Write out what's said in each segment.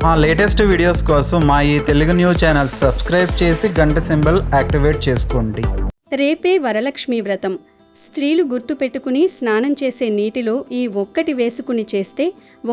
మా latest videos కోసం మా ఈ తెలుగు న్యూస్ ఛానల్ సబ్స్క్రైబ్ చేసి గంట సింబల్ యాక్టివేట్ చేసుకోండి. రేపే వరలక్ష్మి వ్రతం. స్త్రీలు గుర్తుపెట్టుకుని స్నానం చేసే నీటిలో ఈ ఒక్కటి వేసుకుని చేస్తే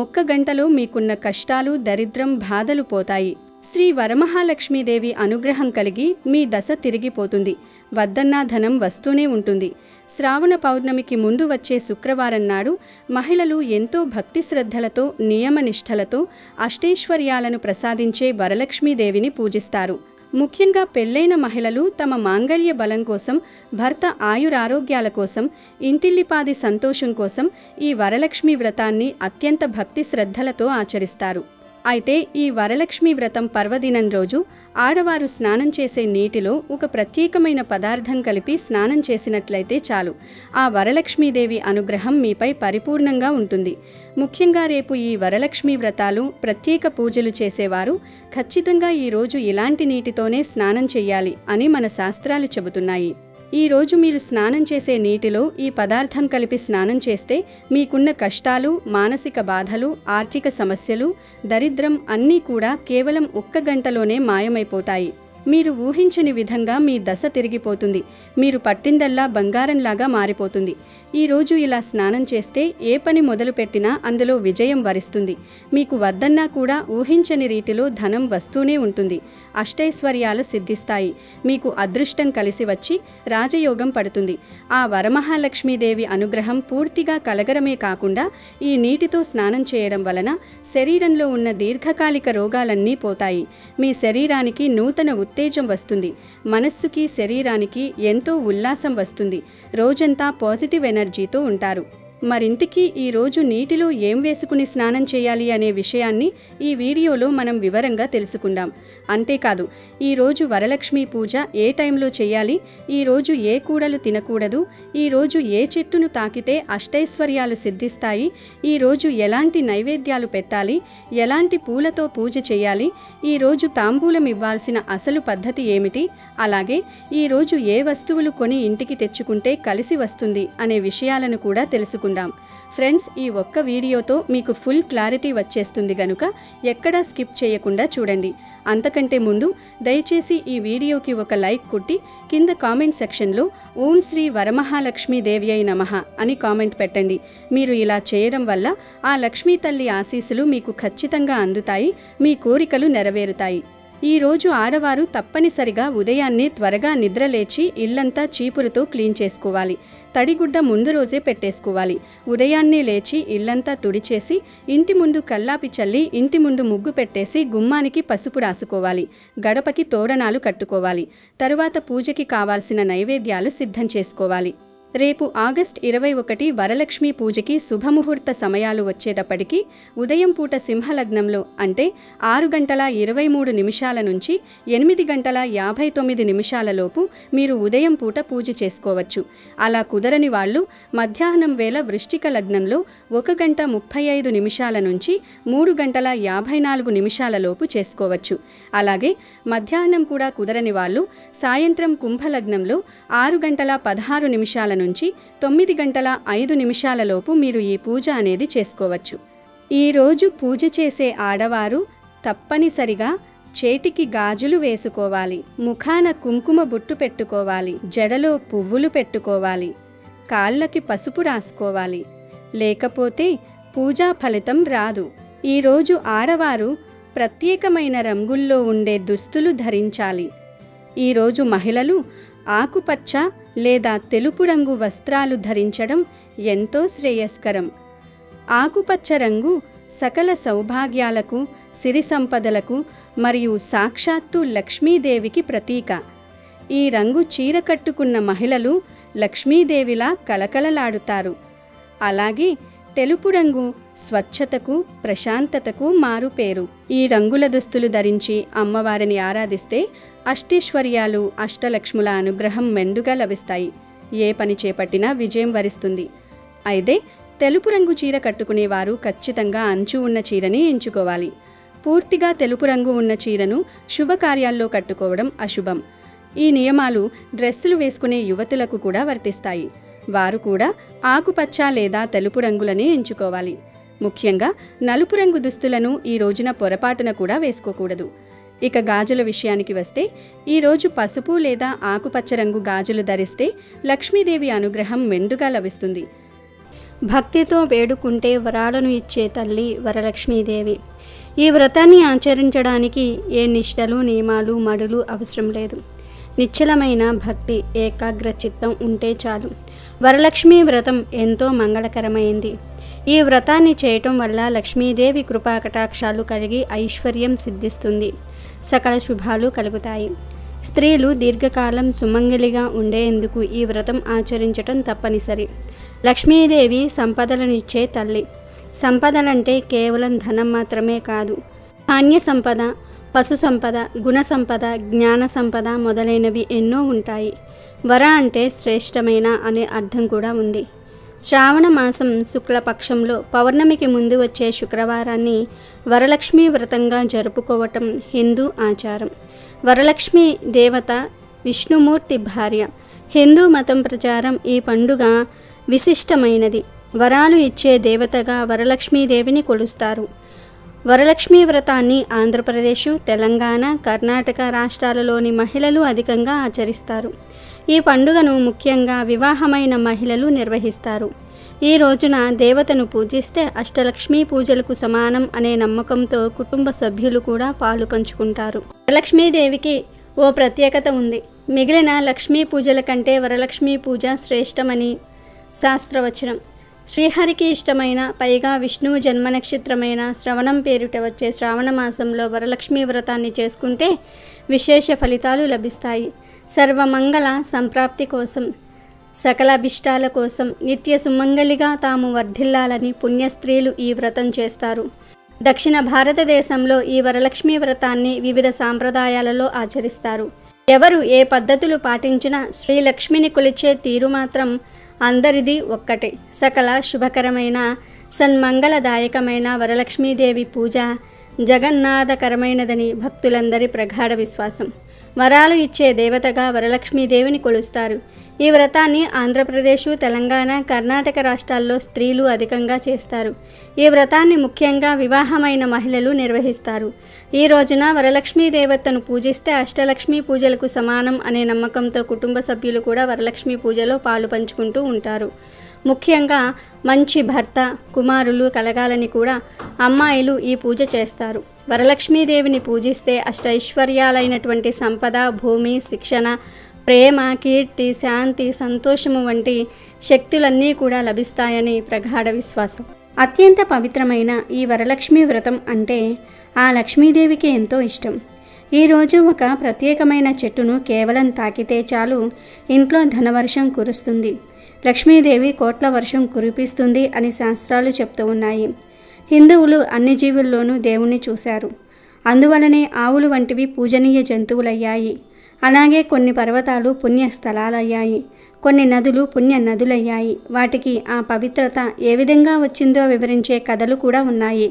1 గంటలో మీకున్న కష్టాలు, దరిద్రం, బాధలు పోతాయి. శ్రీ వరమహాలక్ష్మీదేవి అనుగ్రహం కలిగి మీ దశ తిరిగిపోతుంది. వద్దన్నా ధనం వస్తూనే ఉంటుంది. శ్రావణ పౌర్ణమికి ముందు వచ్చే శుక్రవారం నాడు మహిళలు ఎంతో భక్తి శ్రద్ధలతో, నియమనిష్టలతో అష్టైశ్వర్యాలను ప్రసాదించే వరలక్ష్మీదేవిని పూజిస్తారు. ముఖ్యంగా పెళ్లైన మహిళలు తమ మాంగళ్య బలం కోసం, భర్త ఆయురారోగ్యాల కోసం, ఇంటిల్లిపాది సంతోషం కోసం ఈ వరలక్ష్మి వ్రతాన్ని అత్యంత భక్తి శ్రద్ధలతో ఆచరిస్తారు. అయితే ఈ వరలక్ష్మి వ్రతం పర్వదినం రోజు ఆడవారు స్నానం చేసే నీటిలో ఒక ప్రత్యేకమైన పదార్థం కలిపి స్నానం చేసినట్లయితే చాలు, ఆ వరలక్ష్మీదేవి అనుగ్రహం మీపై పరిపూర్ణంగా ఉంటుంది. ముఖ్యంగా రేపు ఈ వరలక్ష్మి వ్రతాలు, ప్రత్యేక పూజలు చేసేవారు ఖచ్చితంగా ఈరోజు ఇలాంటి నీటితోనే స్నానం చెయ్యాలి అని మన శాస్త్రాలు చెబుతున్నాయి. ఈరోజు మీరు స్నానం చేసే నీటిలో ఈ పదార్థం కలిపి స్నానం చేస్తే మీకున్న కష్టాలు, మానసిక బాధలు, ఆర్థిక సమస్యలు, దరిద్రం అన్నీ కూడా కేవలం 1 గంటలోనే మాయమైపోతాయి. మీరు ఊహించని విధంగా మీ దశ తిరిగిపోతుంది. మీరు పట్టిందల్లా బంగారంలాగా మారిపోతుంది. ఈరోజు ఇలా స్నానం చేస్తే ఏ పని మొదలుపెట్టినా అందులో విజయం వరిస్తుంది. మీకు వద్దన్నా కూడా ఊహించని రీతిలో ధనం వస్తూనే ఉంటుంది. అష్టైశ్వర్యాలు సిద్ధిస్తాయి. మీకు అదృష్టం కలిసి వచ్చి రాజయోగం పడుతుంది. ఆ వరమహాలక్ష్మీదేవి అనుగ్రహం పూర్తిగా కలగడమే కాకుండా ఈ నీటితో స్నానం చేయడం వలన శరీరంలో ఉన్న దీర్ఘకాలిక రోగాలన్నీ పోతాయి. మీ శరీరానికి నూతన ఉత్తేజం వస్తుంది. మనస్సుకి, శరీరానికి ఎంతో ఉల్లాసం వస్తుంది. రోజంతా పాజిటివ్ ఎనర్జీతో ఉంటారు. మరింతకీ ఈరోజు నీటిలో ఏం వేసుకుని స్నానం చేయాలి అనే విషయాన్ని ఈ వీడియోలో మనం వివరంగా తెలుసుకుందాం. అంతేకాదు, ఈరోజు వరలక్ష్మి పూజ ఏ టైంలో చేయాలి, ఈరోజు ఏ కూడలు తినకూడదు, ఈరోజు ఏ చెట్టును తాకితే అష్టైశ్వర్యాలు సిద్ధిస్తాయి, ఈరోజు ఎలాంటి నైవేద్యాలు పెట్టాలి, ఎలాంటి పూలతో పూజ చేయాలి, ఈరోజు తాంబూలం ఇవ్వాల్సిన అసలు పద్ధతి ఏమిటి, అలాగే ఈరోజు ఏ వస్తువులు కొని ఇంటికి తెచ్చుకుంటే కలిసి వస్తుంది అనే విషయాలను కూడా తెలుసుకుందాం. ఫ్రెండ్స్, ఈ ఒక్క వీడియోతో మీకు ఫుల్ క్లారిటీ వచ్చేస్తుంది గనుక ఎక్కడా స్కిప్ చేయకుండా చూడండి. అంతకంటే ముందు దయచేసి ఈ వీడియోకి ఒక లైక్ కొట్టి కింద కామెంట్ సెక్షన్లో ఓం శ్రీ వరమహాలక్ష్మీదేవ్యై నమః అని కామెంట్ పెట్టండి. మీరు ఇలా చేయడం వల్ల ఆ లక్ష్మీ తల్లి ఆశీస్సులు మీకు ఖచ్చితంగా అందుతాయి. మీ కోరికలు నెరవేరుతాయి. ఈరోజు ఆడవారు తప్పనిసరిగా ఉదయాన్నే త్వరగా నిద్రలేచి ఇల్లంతా చీపురుతో క్లీన్ చేసుకోవాలి. తడిగుడ్డ ముందు రోజే పెట్టేసుకోవాలి. ఉదయాన్నే లేచి ఇల్లంతా తుడిచేసి ఇంటి ముందు కల్లాపి చల్లి ఇంటి ముందు ముగ్గు పెట్టేసి గుమ్మానికి పసుపు రాసుకోవాలి. గడపకి తోరణాలు కట్టుకోవాలి. తరువాత పూజకి కావాల్సిన నైవేద్యాలు సిద్ధం చేసుకోవాలి. రేపు ఆగస్టు 21 వరలక్ష్మి పూజకి శుభముహూర్త సమయాలు వచ్చేటప్పటికి ఉదయం పూట సింహలగ్నంలో అంటే 6:23 నుంచి 8:59 లోపు మీరు ఉదయం పూట పూజ చేసుకోవచ్చు. అలా కుదరని వాళ్ళు మధ్యాహ్నం వేళ వృశ్చిక లగ్నంలో 1:35 నుంచి 3:54 లోపు చేసుకోవచ్చు. అలాగే మధ్యాహ్నం కూడా కుదరని వాళ్ళు సాయంత్రం కుంభలగ్నంలో 6:16 నుంచి 9:05 లోపు మీరు ఈ పూజ అనేది చేసుకోవచ్చు. ఈరోజు పూజ చేసే ఆడవారు తప్పనిసరిగా చేతికి గాజులు వేసుకోవాలి, ముఖాన కుంకుమ బొట్టు పెట్టుకోవాలి, జడలో పువ్వులు పెట్టుకోవాలి, కాళ్ళకి పసుపు రాసుకోవాలి. లేకపోతే పూజా ఫలితం రాదు. ఈరోజు ఆడవారు ప్రత్యేకమైన రంగుల్లో ఉండే దుస్తులు ధరించాలి. ఈరోజు మహిళలు ఆకుపచ్చ లేదా తెలుపు రంగు వస్త్రాలు ధరించడం ఎంతో శ్రేయస్కరం. ఆకుపచ్చ రంగు సకల సౌభాగ్యాలకు, సిరి సంపదలకు మరియు సాక్షాత్తు లక్ష్మీదేవికి ప్రతీక. ఈ రంగు చీర కట్టుకున్న మహిళలు లక్ష్మీదేవిలా కళకళలాడుతారు. అలాగే తెలుపు రంగు స్వచ్ఛతకు, ప్రశాంతతకు మారుపేరు. ఈ రంగుల దుస్తులు ధరించి అమ్మవారిని ఆరాధిస్తే అష్టైశ్వర్యాలు, అష్టలక్ష్ముల అనుగ్రహం మెండుగా లభిస్తాయి. ఏ పని చేపట్టినా విజయం వరిస్తుంది. అయితే తెలుపు రంగు చీర కట్టుకునేవారు ఖచ్చితంగా అంచు ఉన్న చీరని ఎంచుకోవాలి. పూర్తిగా తెలుపు రంగు ఉన్న చీరను శుభకార్యాల్లో కట్టుకోవడం అశుభం. ఈ నియమాలు డ్రెస్సులు వేసుకునే యువతులకు కూడా వర్తిస్తాయి. వారు కూడా ఆకుపచ్చ లేదా తెలుపు రంగులనే ఎంచుకోవాలి. ముఖ్యంగా నలుపు రంగు దుస్తులను ఈ రోజున పొరపాటున కూడా వేసుకోకూడదు. ఇక గాజుల విషయానికి వస్తే ఈరోజు పసుపు లేదా ఆకుపచ్చ రంగు గాజులు ధరిస్తే లక్ష్మీదేవి అనుగ్రహం మెండుగా లభిస్తుంది. భక్తితో వేడుకుంటే వరాలను ఇచ్చే తల్లి వరలక్ష్మీదేవి. ఈ వ్రతాన్ని ఆచరించడానికి ఏ నిష్టలు, నియమాలు, మడులు అవసరం లేదు. నిశ్చలమైన భక్తి, ఏకాగ్ర చిత్తం ఉంటే చాలు. వరలక్ష్మీ వ్రతం ఎంతో మంగళకరమైంది. ఈ వ్రతాన్ని చేయటం వల్ల లక్ష్మీదేవి కృపా కటాక్షాలు కలిగి ఐశ్వర్యం సిద్ధిస్తుంది, సకల శుభాలు కలుగుతాయి. స్త్రీలు దీర్ఘకాలం సుమంగలిగా ఉండేందుకు ఈ వ్రతం ఆచరించటం తప్పనిసరి. లక్ష్మీదేవి సంపదలను ఇచ్చే తల్లి. సంపదలంటే కేవలం ధనం మాత్రమే కాదు, ధాన్య సంపద, పశు సంపద, గుణ సంపద, జ్ఞాన సంపద మొదలైనవి ఎన్నో ఉంటాయి. వర అంటే శ్రేష్టమైన అనే అర్థం కూడా ఉంది. శ్రావణ మాసం శుక్లపక్షంలో పౌర్ణమికి ముందు వచ్చే శుక్రవారాన్ని వరలక్ష్మీ వ్రతంగా జరుపుకోవటం హిందూ ఆచారం. వరలక్ష్మి దేవత విష్ణుమూర్తి భార్య. హిందూ మతం ప్రచారం ఈ పండుగ విశిష్టమైనది. వరాలు ఇచ్చే దేవతగా వరలక్ష్మీదేవిని కొలుస్తారు. వరలక్ష్మీ వ్రతాన్ని ఆంధ్రప్రదేశ్, తెలంగాణ, కర్ణాటక రాష్ట్రాలలోని మహిళలు అధికంగా ఆచరిస్తారు. ఈ పండుగను ముఖ్యంగా వివాహమైన మహిళలు నిర్వహిస్తారు. ఈ రోజున దేవతను పూజిస్తే అష్టలక్ష్మీ పూజలకు సమానం అనే నమ్మకంతో కుటుంబ సభ్యులు కూడా పాలు పంచుకుంటారు. వరలక్ష్మీదేవికి ఓ ప్రత్యేకత ఉంది. మిగిలిన లక్ష్మీ పూజల కంటే వరలక్ష్మీ పూజ శ్రేష్టమని శాస్త్రవచనం. శ్రీహరికి ఇష్టమైన, పైగా విష్ణువు జన్మ నక్షత్రమైన శ్రవణం పేరిట వచ్చే శ్రావణ మాసంలో వరలక్ష్మీ వ్రతాన్ని చేసుకుంటే విశేష ఫలితాలు లభిస్తాయి. సర్వమంగళ సంప్రాప్తి కోసం, సకల అభిష్టాల కోసం, నిత్య సుమంగళిగా తాము వర్ధిల్లాలని పుణ్యస్త్రీలు ఈ వ్రతం చేస్తారు. దక్షిణ భారతదేశంలో ఈ వరలక్ష్మీ వ్రతాన్ని వివిధ సాంప్రదాయాలలో ఆచరిస్తారు. ఎవరు ఏ పద్ధతులు పాటించినా శ్రీలక్ష్మిని కొలిచే తీరు మాత్రం అందరిది ఒక్కటే. సకల శుభకరమైన, సన్మంగళదాయకమైన వరలక్ష్మీదేవి పూజ జగన్నాథకరమైనదని భక్తులందరి ప్రగాఢ విశ్వాసం. వరాలు ఇచ్చే దేవతగా వరలక్ష్మీదేవిని కొలుస్తారు. ఈ వ్రతాన్ని ఆంధ్రప్రదేశ్, తెలంగాణ, కర్ణాటక రాష్ట్రాల్లో స్త్రీలు అధికంగా చేస్తారు. ఈ వ్రతాన్ని ముఖ్యంగా వివాహమైన మహిళలు నిర్వహిస్తారు. ఈ రోజున వరలక్ష్మీ దేవతను పూజిస్తే అష్టలక్ష్మీ పూజలకు సమానం అనే నమ్మకంతో కుటుంబ సభ్యులు కూడా వరలక్ష్మీ పూజలో పాలు పంచుకుంటూ ఉంటారు. ముఖ్యంగా మంచి భర్త, కుమారులు కలగాలని కూడా అమ్మాయిలు ఈ పూజ చేస్తారు. వరలక్ష్మీదేవిని పూజిస్తే అష్టైశ్వర్యాలైనటువంటి సంపద, భూమి, శిక్షణ, ప్రేమ, కీర్తి, శాంతి, సంతోషము వంటి శక్తులన్నీ కూడా లభిస్తాయని ప్రగాఢ విశ్వాసం. అత్యంత పవిత్రమైన ఈ వరలక్ష్మీ వ్రతం అంటే ఆ లక్ష్మీదేవికి ఎంతో ఇష్టం. ఈరోజు ఒక ప్రత్యేకమైన చెట్టును కేవలం తాకితే చాలు ఇంట్లో ధనవర్షం కురుస్తుంది, లక్ష్మీదేవి కోట్ల వర్షం కురిపిస్తుంది అని శాస్త్రాలు చెప్తూ ఉన్నాయి. హిందువులు అన్ని జీవుల్లోనూ దేవుణ్ణి చూశారు. అందువలనే ఆవులు వంటివి పూజనీయ జంతువులయ్యాయి. అలాగే కొన్ని పర్వతాలు పుణ్య స్థలాలయ్యాయి, కొన్ని నదులు పుణ్య నదులయ్యాయి. వాటికి ఆ పవిత్రత ఏ విధంగా వచ్చిందో వివరించే కథలు కూడా ఉన్నాయి.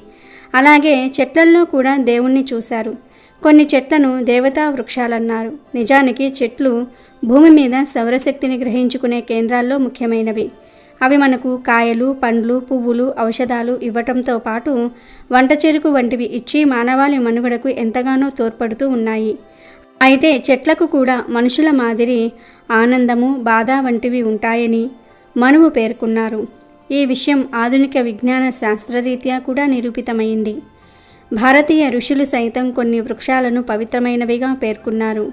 అలాగే చెట్లల్లో కూడా దేవుణ్ణి చూశారు. కొన్ని చెట్లను దేవతా వృక్షాలన్నారు. నిజానికి చెట్లు భూమి మీద సౌరశక్తిని గ్రహించుకునే కేంద్రాల్లో ముఖ్యమైనవి. అవి మనకు కాయలు, పండ్లు, పువ్వులు, ఔషధాలు ఇవ్వటంతో పాటు వంట చెరుకు వంటివి ఇచ్చి మానవాళి మనుగడకు ఎంతగానో తోడ్పడుతూ ఉన్నాయి. అయితే చెట్లకు కూడా మనుషుల మాదిరి ఆనందము, బాధ వంటివి ఉంటాయని మనువు పేర్కొన్నారు. ఈ విషయం ఆధునిక విజ్ఞాన శాస్త్రరీత్యా కూడా నిరూపితమైంది. భారతీయ ఋషులు సైతం కొన్ని వృక్షాలను పవిత్రమైనవిగా పేర్కొన్నారు.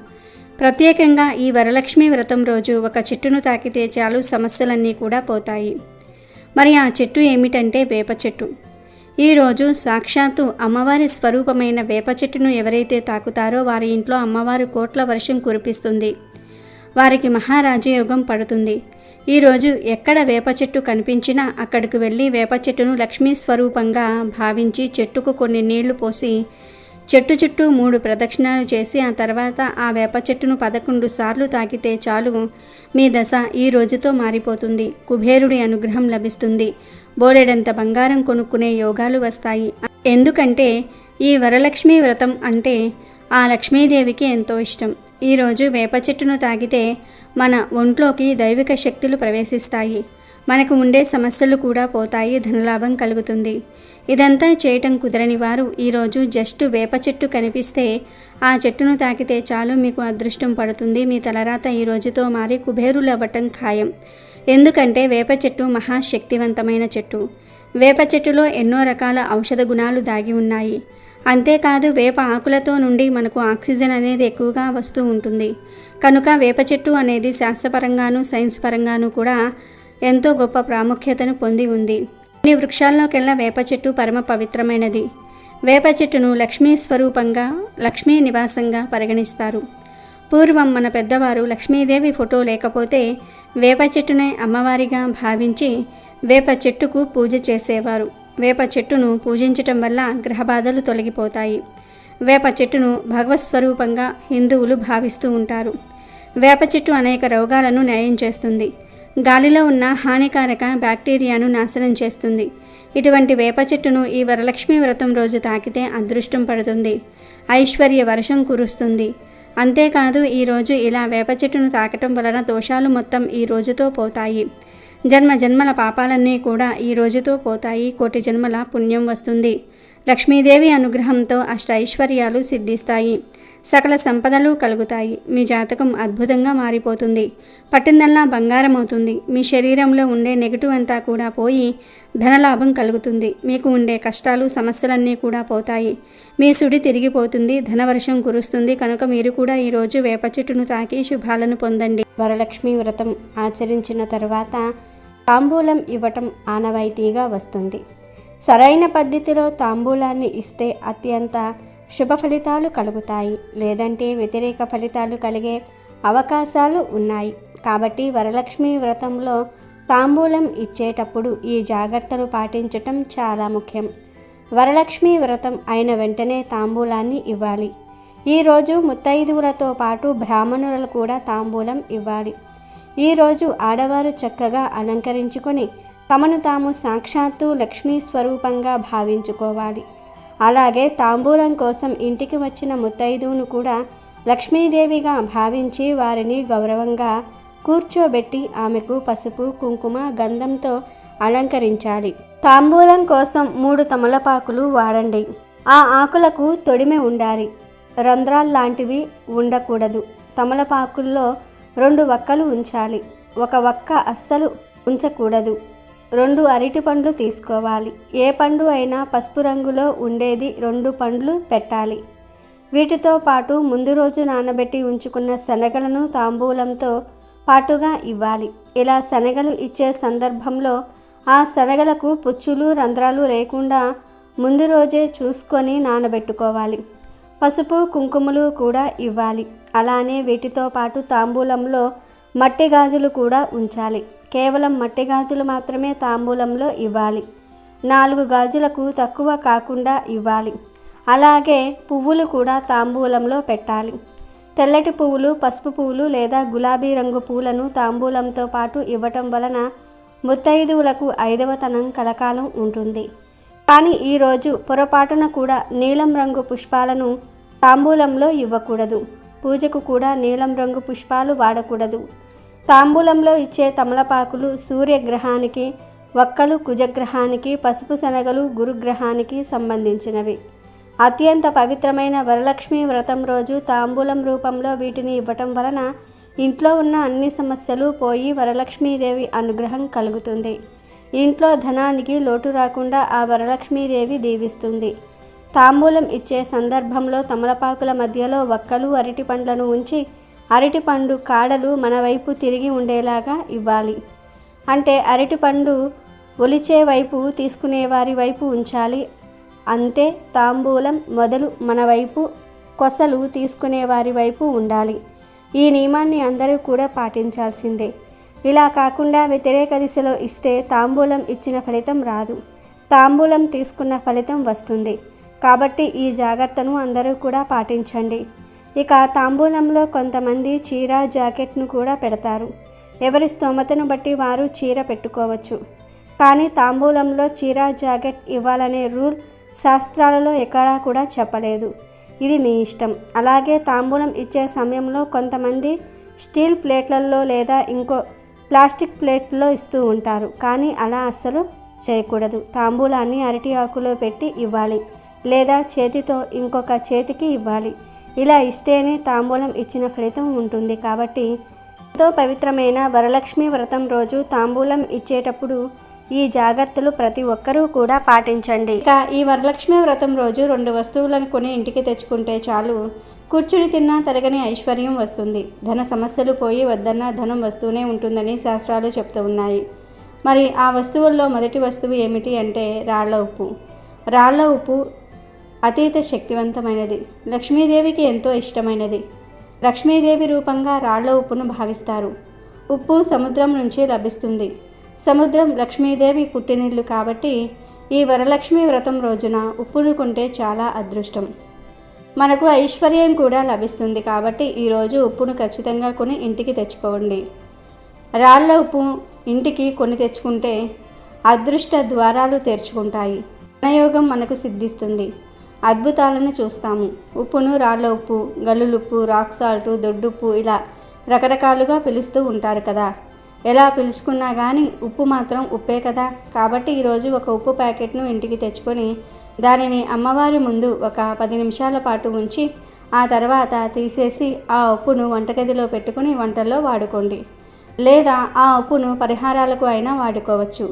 ప్రత్యేకంగా ఈ వరలక్ష్మీ వ్రతం రోజు ఒక చెట్టును తాకితే చాలు సమస్యలన్నీ కూడా పోతాయి. మరి ఆ చెట్టు ఏమిటంటే వేప చెట్టు. ఈరోజు సాక్షాత్తు అమ్మవారి స్వరూపమైన వేప చెట్టును ఎవరైతే తాకుతారో వారి ఇంట్లో అమ్మవారు కోట్ల వర్షం కురిపిస్తుంది, వారికి మహారాజయోగం పడుతుంది. ఈరోజు ఎక్కడ వేప చెట్టు కనిపించినా అక్కడికి వెళ్ళి వేప చెట్టును లక్ష్మీ స్వరూపంగా భావించి చెట్టుకు కొన్ని నీళ్లు పోసి చెట్టు చుట్టూ 3 ప్రదక్షిణాలు చేసి ఆ తర్వాత ఆ వేప చెట్టును 11 సార్లు తాకితే చాలు మీ దశ ఈ రోజుతో మారిపోతుంది. కుబేరుడి అనుగ్రహం లభిస్తుంది. బోలెడంత బంగారం కొనుక్కునే యోగాలు వస్తాయి. ఎందుకంటే ఈ వరలక్ష్మీ వ్రతం అంటే ఆ లక్ష్మీదేవికి ఎంతో ఇష్టం. ఈరోజు వేప చెట్టును తాకితే మన ఒంట్లోకి దైవిక శక్తులు ప్రవేశిస్తాయి. మనకు ఉండే సమస్యలు కూడా పోతాయి, ధనలాభం కలుగుతుంది. ఇదంతా చేయటం కుదరని వారు ఈరోజు జస్ట్ వేప చెట్టు కనిపిస్తే ఆ చెట్టును తాకితే చాలు, మీకు అదృష్టం పడుతుంది. మీ తలరాత ఈ రోజుతో మారి కుబేరులు అవ్వటం ఖాయం. ఎందుకంటే వేప చెట్టు మహాశక్తివంతమైన చెట్టు. వేప చెట్టులో ఎన్నో రకాల ఔషధ గుణాలు దాగి ఉన్నాయి. అంతేకాదు వేప ఆకులతో నుండి మనకు ఆక్సిజన్ అనేది ఎక్కువగా వస్తూ ఉంటుంది. కనుక వేప చెట్టు అనేది శాస్త్రపరంగాను సైన్స్ పరంగాను కూడా ఎంతో గొప్ప ప్రాముఖ్యతను పొంది ఉంది. అన్ని వృక్షాల్లోకెల్లా వేప చెట్టు పరమ పవిత్రమైనది. వేప చెట్టును లక్ష్మీ స్వరూపంగా, లక్ష్మీ నివాసంగా పరిగణిస్తారు. పూర్వం మన పెద్దవారు లక్ష్మీదేవి ఫోటో లేకపోతే వేప చెట్టునే అమ్మవారిగా భావించి వేప చెట్టుకు పూజ చేసేవారు. వేప చెట్టును పూజించటం వల్ల గ్రహబాధలు తొలగిపోతాయి. వేప చెట్టును భగవత్ స్వరూపంగా హిందువులు భావిస్తూ ఉంటారు. వేప చెట్టు అనేక రోగాలను నయం చేస్తుంది. గాలిలో ఉన్న హానికారక బ్యాక్టీరియాను నాశనం చేస్తుంది. ఇటువంటి వేప చెట్టును ఈ వరలక్ష్మి వ్రతం రోజు తాకితే అదృష్టం పడుతుంది, ఐశ్వర్య వర్షం కురుస్తుంది. అంతేకాదు ఈరోజు ఇలా వేప చెట్టును తాకటం వలన దోషాలు మొత్తం ఈ రోజుతో పోతాయి. జన్మ జన్మల పాపాలన్నీ కూడా ఈ రోజుతో పోతాయి. కోటి జన్మల పుణ్యం వస్తుంది. లక్ష్మీదేవి అనుగ్రహంతో అష్ట ఐశ్వర్యాలు సిద్ధిస్తాయి. సకల సంపదలు కలుగుతాయి. మీ జాతకం అద్భుతంగా మారిపోతుంది. పట్టిందల్లా బంగారం అవుతుంది. మీ శరీరంలో ఉండే నెగిటివ్ అంతా కూడా పోయి ధనలాభం కలుగుతుంది. మీకు ఉండే కష్టాలు సమస్యలన్నీ కూడా పోతాయి. మీ సుడి తిరిగిపోతుంది. ధనవర్షం కురుస్తుంది. కనుక మీరు కూడా ఈరోజు వేప చెట్టును తాకి శుభాలను పొందండి. వరలక్ష్మి వ్రతం ఆచరించిన తర్వాత తాంబూలం ఇవ్వటం ఆనవాయితీగా వస్తుంది. సరైన పద్ధతిలో తాంబూలాన్ని ఇస్తే అత్యంత శుభ ఫలితాలు కలుగుతాయి, లేదంటే వ్యతిరేక ఫలితాలు కలిగే అవకాశాలు ఉన్నాయి. కాబట్టి వరలక్ష్మి వ్రతంలో తాంబూలం ఇచ్చేటప్పుడు ఈ జాగ్రత్తలు పాటించటం చాలా ముఖ్యం. వరలక్ష్మి వ్రతం అయిన వెంటనే తాంబూలాన్ని ఇవ్వాలి. ఈరోజు ముత్తైదువులతో పాటు బ్రాహ్మణులకు కూడా తాంబూలం ఇవ్వాలి. ఈరోజు ఆడవారు చక్కగా అలంకరించుకొని తమను తాము సాక్షాత్తు లక్ష్మీ స్వరూపంగా భావించుకోవాలి. అలాగే తాంబూలం కోసం ఇంటికి వచ్చిన ముత్తైదువును కూడా లక్ష్మీదేవిగా భావించి వారిని గౌరవంగా కూర్చోబెట్టి ఆమెకు పసుపు, కుంకుమ, గంధంతో అలంకరించాలి. తాంబూలం కోసం 3 తమలపాకులు వాడండి. ఆ ఆకులకు తొడిమె ఉండాలి. రంధ్రాల్లాంటివి ఉండకూడదు. తమలపాకుల్లో 2 వక్కలు ఉంచాలి. 1 వక్క అస్సలు ఉంచకూడదు. 2 అరటి పండ్లు తీసుకోవాలి. ఏ పండు అయినా పసుపు రంగులో ఉండేది 2 పండ్లు పెట్టాలి. వీటితో పాటు ముందు రోజు నానబెట్టి ఉంచుకున్న శనగలను తాంబూలంతో పాటుగా ఇవ్వాలి. ఇలా శనగలు ఇచ్చే సందర్భంలో ఆ శనగలకు పుచ్చులు, రంధ్రాలు లేకుండా ముందు రోజే చూసుకొని నానబెట్టుకోవాలి. పసుపు, కుంకుమలు కూడా ఇవ్వాలి. అలానే వీటితో పాటు తాంబూలంలో మట్టి గాజులు కూడా ఉంచాలి. కేవలం మట్టి గాజులు మాత్రమే తాంబూలంలో ఇవ్వాలి. 4 గాజులకు తక్కువ కాకుండా ఇవ్వాలి. అలాగే పువ్వులు కూడా తాంబూలంలో పెట్టాలి. తెల్లటి పువ్వులు, పసుపు పువ్వులు లేదా గులాబీ రంగు పూలను తాంబూలంతో పాటు ఇవ్వటం వలన ముత్తైదువులకు 5వతనం కలకాలం ఉంటుంది. కానీ ఈరోజు పొరపాటున కూడా నీలం రంగు పుష్పాలను తాంబూలంలో ఇవ్వకూడదు. పూజకు కూడా నీలం రంగు పుష్పాలు వాడకూడదు. తాంబూలంలో ఇచ్చే తమలపాకులు సూర్యగ్రహానికి, వక్కలు కుజగ్రహానికి, పసుపు శనగలు గురుగ్రహానికి సంబంధించినవి. అత్యంత పవిత్రమైన వరలక్ష్మి వ్రతం రోజు తాంబూలం రూపంలో వీటిని ఇవ్వటం వలన ఇంట్లో ఉన్న అన్ని సమస్యలు పోయి వరలక్ష్మీదేవి అనుగ్రహం కలుగుతుంది. ఇంట్లో ధనానికి లోటు రాకుండా ఆ వరలక్ష్మీదేవి దీవిస్తుంది. తాంబూలం ఇచ్చే సందర్భంలో తమలపాకుల మధ్యలో వక్కలు, అరటి పండ్లను ఉంచి అరటిపండు కాడలు మన వైపు తిరిగి ఉండేలాగా ఇవ్వాలి. అంటే అరటిపండు ఒలిచే వైపు, తీసుకునే వారి వైపు ఉంచాలి. అంతే తాంబూలం మొదలు మన వైపు, కొసలు తీసుకునే వారి వైపు ఉండాలి. ఈ నియమాన్ని అందరూ కూడా పాటించాల్సిందే. ఇలా కాకుండా వ్యతిరేక దిశలో ఇస్తే తాంబూలం ఇచ్చిన ఫలితం రాదు, తాంబూలం తీసుకున్న ఫలితం వస్తుంది. కాబట్టి ఈ జాగ్రత్తను అందరూ కూడా పాటించండి. ఇక తాంబూలంలో కొంతమంది చీర, జాకెట్ను కూడా పెడతారు. ఎవరి స్తోమతను బట్టి వారు చీర పెట్టుకోవచ్చు. కానీ తాంబూలంలో చీర, జాకెట్ ఇవ్వాలనే రూల్ శాస్త్రాలలో ఎక్కడా కూడా చెప్పలేదు. ఇది మీ ఇష్టం. అలాగే తాంబూలం ఇచ్చే సమయంలో కొంతమంది స్టీల్ ప్లేట్లలో లేదా ఇంకో ప్లాస్టిక్ ప్లేట్లో ఇస్తూ ఉంటారు. కానీ అలా అస్సలు చేయకూడదు. తాంబూలాన్ని అరటి ఆకులో పెట్టి ఇవ్వాలి, లేదా చేతితో ఇంకొక చేతికి ఇవ్వాలి. ఇలా ఇస్తేనే తాంబూలం ఇచ్చిన ఫలితం ఉంటుంది. కాబట్టి ఎంతో పవిత్రమైన వరలక్ష్మి వ్రతం రోజు తాంబూలం ఇచ్చేటప్పుడు ఈ జాగ్రత్తలు ప్రతి ఒక్కరూ కూడా పాటించండి. ఇక ఈ వరలక్ష్మి వ్రతం రోజు 2 వస్తువులను కొని ఇంటికి తెచ్చుకుంటే చాలు, కూర్చుని తిన్నా తరగని ఐశ్వర్యం వస్తుంది. ధన సమస్యలు పోయి వద్దన్న ధనం వస్తూనే ఉంటుందని శాస్త్రాలు చెప్తూ ఉన్నాయి. మరి ఆ వస్తువుల్లో మొదటి వస్తువు ఏమిటి అంటే రాళ్ల ఉప్పు. రాళ్ల ఉప్పు అతీత శక్తివంతమైనది, లక్ష్మీదేవికి ఎంతో ఇష్టమైనది. లక్ష్మీదేవి రూపంగా రాళ్ల ఉప్పును భావిస్తారు. ఉప్పు సముద్రం నుంచి లభిస్తుంది. సముద్రం లక్ష్మీదేవి పుట్టినిల్లు కాబట్టి ఈ వరలక్ష్మి వ్రతం రోజున ఉప్పును కొంటే చాలా అదృష్టం, మనకు ఐశ్వర్యం కూడా లభిస్తుంది. కాబట్టి ఈరోజు ఉప్పును ఖచ్చితంగా కొని ఇంటికి తెచ్చుకోండి. రాళ్ల ఉప్పు ఇంటికి కొని తెచ్చుకుంటే అదృష్ట ద్వారాలు తెరుచుకుంటాయి, ధనయోగం మనకు సిద్ధిస్తుంది, అద్భుతాలను చూస్తాము. ఉప్పును రాళ్ల ఉప్పు, గల్లులుప్పు, రాక్ సాల్ట్, దొడ్డుప్పు ఇలా రకరకాలుగా పిలుస్తూ ఉంటారు కదా. ఎలా పిలుచుకున్నా కానీ ఉప్పు మాత్రం ఉప్పే కదా. కాబట్టి ఈరోజు ఒక ఉప్పు ప్యాకెట్ను ఇంటికి తెచ్చుకొని దానిని అమ్మవారి ముందు ఒక 10 నిమిషాల పాటు ఉంచి ఆ తర్వాత తీసేసి ఆ ఉప్పును వంటగదిలో పెట్టుకుని వంటల్లో వాడుకోండి. లేదా ఆ ఉప్పును పరిహారాలకు అయినా వాడుకోవచ్చు,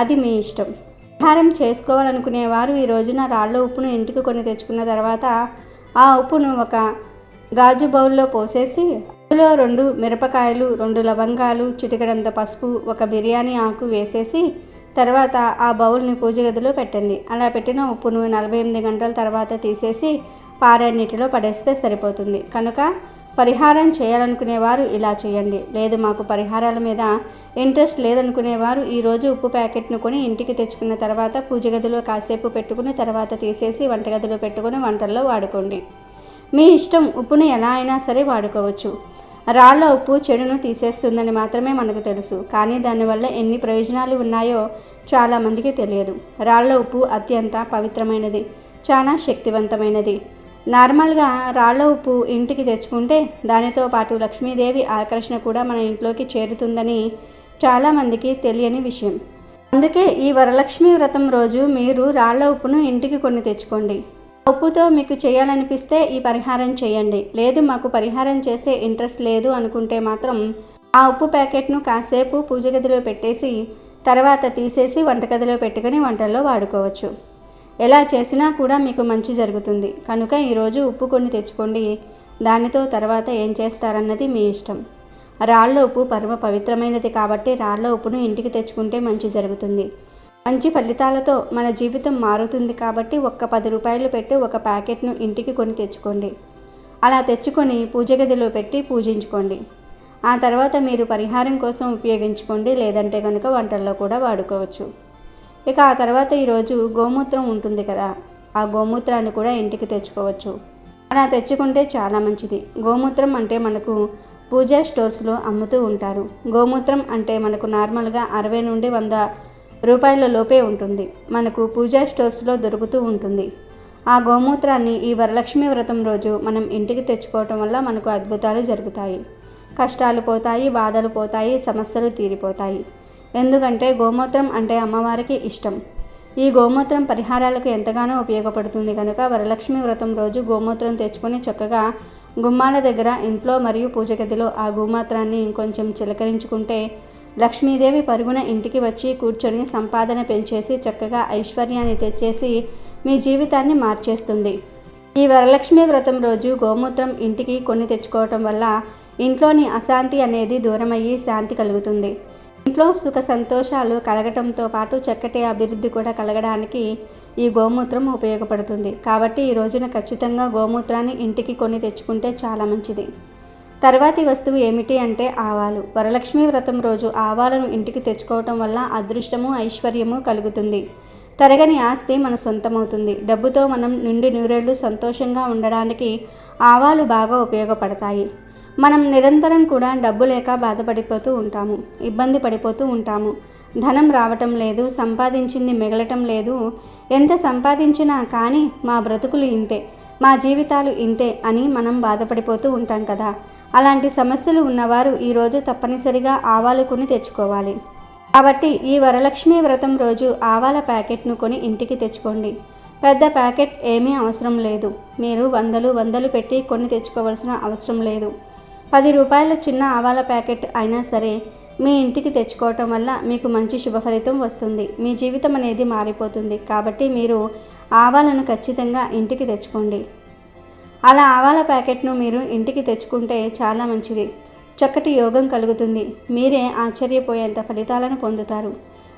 అది మీ ఇష్టం. పరిహారం చేసుకోవాలనుకునేవారు ఈ రోజున రాళ్ల ఉప్పును ఇంటికి కొని తెచ్చుకున్న తర్వాత ఆ ఉప్పును ఒక గాజు బౌల్లో పోసేసి అందులో 2 మిరపకాయలు, 2 లవంగాలు, చిటికెడంత పసుపు, ఒక బిర్యానీ ఆకు వేసేసి తర్వాత ఆ బౌల్ని పూజ గదిలో పెట్టండి. అలా పెట్టిన ఉప్పును 48 గంటల తర్వాత తీసేసి పారే నీటిలో పడేస్తే సరిపోతుంది. కనుక పరిహారం చేయాలనుకునేవారు ఇలా చేయండి. లేదు మాకు పరిహారాల మీద ఇంట్రెస్ట్ లేదనుకునేవారు ఈరోజు ఉప్పు ప్యాకెట్ను కొని ఇంటికి తెచ్చుకున్న తర్వాత పూజ గదిలో కాసేపు పెట్టుకుని తర్వాత తీసేసి వంటగదిలో పెట్టుకుని వంటల్లో వాడుకోండి. మీ ఇష్టం, ఉప్పును ఎలా అయినా సరే వాడుకోవచ్చు. రాళ్ల ఉప్పు చెడును తీసేస్తుందని మాత్రమే మనకు తెలుసు, కానీ దానివల్ల ఎన్ని ప్రయోజనాలు ఉన్నాయో చాలామందికి తెలియదు. రాళ్ల ఉప్పు అత్యంత పవిత్రమైనది, చాలా శక్తివంతమైనది. నార్మల్గా రాళ్ల ఉప్పు ఇంటికి తెచ్చుకుంటే దానితో పాటు లక్ష్మీదేవి ఆకర్షణ కూడా మన ఇంట్లోకి చేరుతుందని చాలామందికి తెలియని విషయం. అందుకే ఈ వరలక్ష్మి వ్రతం రోజు మీరు రాళ్ల ఉప్పును ఇంటికి కొని తెచ్చుకోండి. ఉప్పుతో మీకు చేయాలనిపిస్తే ఈ పరిహారం చేయండి. లేదు మాకు పరిహారం చేసే ఇంట్రెస్ట్ లేదు అనుకుంటే మాత్రం ఆ ఉప్పు ప్యాకెట్ను కాసేపు పూజ గదిలో పెట్టేసి తర్వాత తీసేసి వంటగదిలో పెట్టుకుని వంటల్లో వాడుకోవచ్చు. ఎలా చేసినా కూడా మీకు మంచి జరుగుతుంది. కనుక ఈరోజు ఉప్పు కొని తెచ్చుకోండి. దానితో తర్వాత ఏం చేస్తారన్నది మీ ఇష్టం. రాళ్ల ఉప్పు పరమ పవిత్రమైనది కాబట్టి రాళ్ల ఉప్పును ఇంటికి తెచ్చుకుంటే మంచి జరుగుతుంది. మంచి ఫలితాలతో మన జీవితం మారుతుంది. కాబట్టి ఒక్క 10 రూపాయలు పెట్టి ఒక ప్యాకెట్ను ఇంటికి కొని తెచ్చుకోండి. అలా తెచ్చుకొని పూజ గదిలో పెట్టి పూజించుకోండి. ఆ తర్వాత మీరు పరిహారం కోసం ఉపయోగించుకోండి, లేదంటే కనుక వంటల్లో కూడా వాడుకోవచ్చు. ఇక ఆ తర్వాత ఈరోజు గోమూత్రం ఉంటుంది కదా, ఆ గోమూత్రాన్ని కూడా ఇంటికి తెచ్చుకోవచ్చు. అలా తెచ్చుకుంటే చాలా మంచిది. గోమూత్రం అంటే మనకు పూజా స్టోర్స్లో అమ్ముతూ ఉంటారు. గోమూత్రం అంటే మనకు నార్మల్గా 60 నుండి 100 రూపాయల లోపే ఉంటుంది. మనకు పూజా స్టోర్స్లో దొరుకుతూ ఉంటుంది. ఆ గోమూత్రాన్ని ఈ వరలక్ష్మి వ్రతం రోజు మనం ఇంటికి తెచ్చుకోవటం వల్ల మనకు అద్భుతాలు జరుగుతాయి. కష్టాలు పోతాయి, బాధలు పోతాయి, సమస్యలు తీరిపోతాయి. ఎందుకంటే గోమూత్రం అంటే అమ్మవారికి ఇష్టం. ఈ గోమూత్రం పరిహారాలకు ఎంతగానో ఉపయోగపడుతుంది. కనుక వరలక్ష్మి వ్రతం రోజు గోమూత్రం తెచ్చుకొని చక్కగా గుమ్మాల దగ్గర, ఇంట్లో మరియు పూజ గదిలో ఆ గోమూత్రాన్ని ఇంకొంచెం చిలకరించుకుంటే లక్ష్మీదేవి పరుగున ఇంటికి వచ్చి కూర్చొని సంపాదన పెంచేసి చక్కగా ఐశ్వర్యాన్ని తెచ్చేసి మీ జీవితాన్ని మార్చేస్తుంది. ఈ వరలక్ష్మి వ్రతం రోజు గోమూత్రం ఇంటికి కొని తెచ్చుకోవటం వల్ల ఇంట్లోని అశాంతి అనేది దూరమయ్యి శాంతి కలుగుతుంది. ఇంట్లో సుఖ సంతోషాలు కలగటంతో పాటు చక్కటి అభివృద్ధి కూడా కలగడానికి ఈ గోమూత్రం ఉపయోగపడుతుంది. కాబట్టి ఈ రోజున ఖచ్చితంగా గోమూత్రాన్ని ఇంటికి కొని తెచ్చుకుంటే చాలా మంచిది. తర్వాతి వస్తువు ఏమిటి అంటే ఆవాలు. వరలక్ష్మి వ్రతం రోజు ఆవాలను ఇంటికి తెచ్చుకోవటం వల్ల అదృష్టము, ఐశ్వర్యము కలుగుతుంది. తరగని ఆస్తి మన సొంతమవుతుంది. డబ్బుతో మనం నిండు నూరేళ్లు సంతోషంగా ఉండడానికి ఆవాలు బాగా ఉపయోగపడతాయి. మనం నిరంతరం కూడా డబ్బు లేక బాధపడిపోతూ ఉంటాము, ఇబ్బంది పడిపోతూ ఉంటాము. ధనం రావటం లేదు, సంపాదించింది మిగలటం లేదు, ఎంత సంపాదించినా కానీ మా బ్రతుకులు ఇంతే, మా జీవితాలు ఇంతే అని మనం బాధపడిపోతూ ఉంటాం కదా. అలాంటి సమస్యలు ఉన్నవారు ఈరోజు తప్పనిసరిగా ఆవాలు కొని తెచ్చుకోవాలి. కాబట్టి ఈ వరలక్ష్మి వ్రతం రోజు ఆవాల ప్యాకెట్ను కొని ఇంటికి తెచ్చుకోండి. పెద్ద ప్యాకెట్ ఏమీ అవసరం లేదు. మీరు వందలు పెట్టి కొని తెచ్చుకోవాల్సిన అవసరం లేదు. 10 రూపాయల చిన్న ఆవాల ప్యాకెట్ అయినా సరే మీ ఇంటికి తెచ్చుకోవటం వల్ల మీకు మంచి శుభ ఫలితం వస్తుంది. మీ జీవితం అనేది మారిపోతుంది. కాబట్టి మీరు ఆవాలను ఖచ్చితంగా ఇంటికి తెచ్చుకోండి. అలా ఆవాల ప్యాకెట్ను మీరు ఇంటికి తెచ్చుకుంటే చాలా మంచిది. చక్కటి యోగం కలుగుతుంది. మీరే ఆశ్చర్యపోయేంత ఫలితాలను పొందుతారు.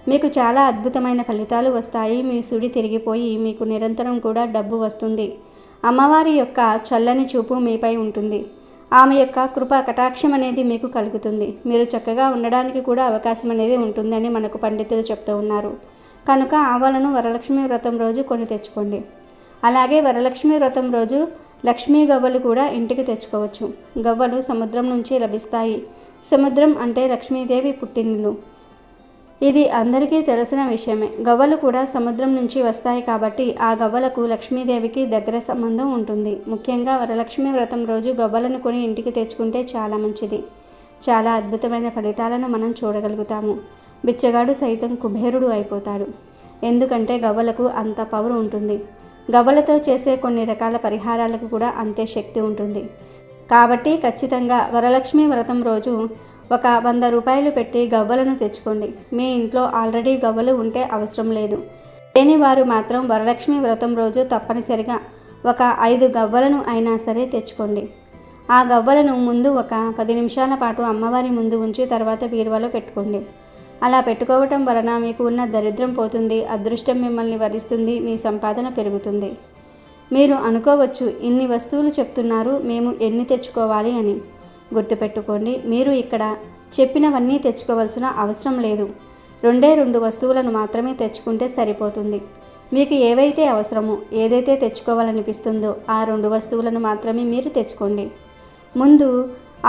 మీకు చాలా అద్భుతమైన ఫలితాలు వస్తాయి. మీ సుడి తిరిగిపోయి మీకు నిరంతరం కూడా డబ్బు వస్తుంది. అమ్మవారి యొక్క చల్లని చూపు మీపై ఉంటుంది. ఆమె యొక్క కృపా కటాక్షం అనేది మీకు కలుగుతుంది. మీరు చక్కగా ఉండడానికి కూడా అవకాశం అనేది ఉంటుందని మనకు పండితులు చెప్తూ ఉన్నారు. కనుక ఆవాలను వరలక్ష్మి వ్రతం రోజు కొని తెచ్చుకోండి. అలాగే వరలక్ష్మి వ్రతం రోజు లక్ష్మీ గవ్వలు కూడా ఇంటికి తెచ్చుకోవచ్చు. గవ్వలు సముద్రం నుంచి లభిస్తాయి. సముద్రం అంటే లక్ష్మీదేవి పుట్టినిల్లు. ఇది అందరికీ తెలిసిన విషయమే. గవ్వలు కూడా సముద్రం నుంచి వస్తాయి కాబట్టి ఆ గవ్వలకు లక్ష్మీదేవికి దగ్గర సంబంధం ఉంటుంది. ముఖ్యంగా వరలక్ష్మి వ్రతం రోజు గవ్వలను కొని ఇంటికి తెచ్చుకుంటే చాలా మంచిది. చాలా అద్భుతమైన ఫలితాలను మనం చూడగలుగుతాము. బిచ్చగాడు సైతం కుబేరుడు అయిపోతాడు. ఎందుకంటే గవ్వలకు అంత పవర్ ఉంటుంది. గవ్వలతో చేసే కొన్ని రకాల పరిహారాలకు కూడా అంతే శక్తి ఉంటుంది. కాబట్టి ఖచ్చితంగా వరలక్ష్మి వ్రతం రోజు ఒక 100 రూపాయలు పెట్టి గవ్వలను తెచ్చుకోండి. మీ ఇంట్లో ఆల్రెడీ గవ్వలు ఉంటే అవసరం లేదు. లేని వారు మాత్రం వరలక్ష్మి వ్రతం రోజు తప్పనిసరిగా ఒక 5 గవ్వలను అయినా సరే తెచ్చుకోండి. ఆ గవ్వలను ముందు ఒక 10 నిమిషాల పాటు అమ్మవారి ముందు ఉంచి తర్వాత బీరువాలో పెట్టుకోండి. అలా పెట్టుకోవటం వలన మీకు ఉన్న దరిద్రం పోతుంది. అదృష్టం మిమ్మల్ని వరిస్తుంది. మీ సంపాదన పెరుగుతుంది. మీరు అనుకోవచ్చు, ఇన్ని వస్తువులు చెప్తున్నారు, మేము ఎన్ని తెచ్చుకోవాలి అని. గుర్తుపెట్టుకోండి, మీరు ఇక్కడ చెప్పినవన్నీ తెచ్చుకోవాల్సిన అవసరం లేదు. 2 వస్తువులను మాత్రమే తెచ్చుకుంటే సరిపోతుంది. మీకు ఏవైతే అవసరమో, ఏదైతే తెచ్చుకోవాలనిపిస్తుందో ఆ 2 వస్తువులను మాత్రమే మీరు తెచ్చుకోండి. ముందు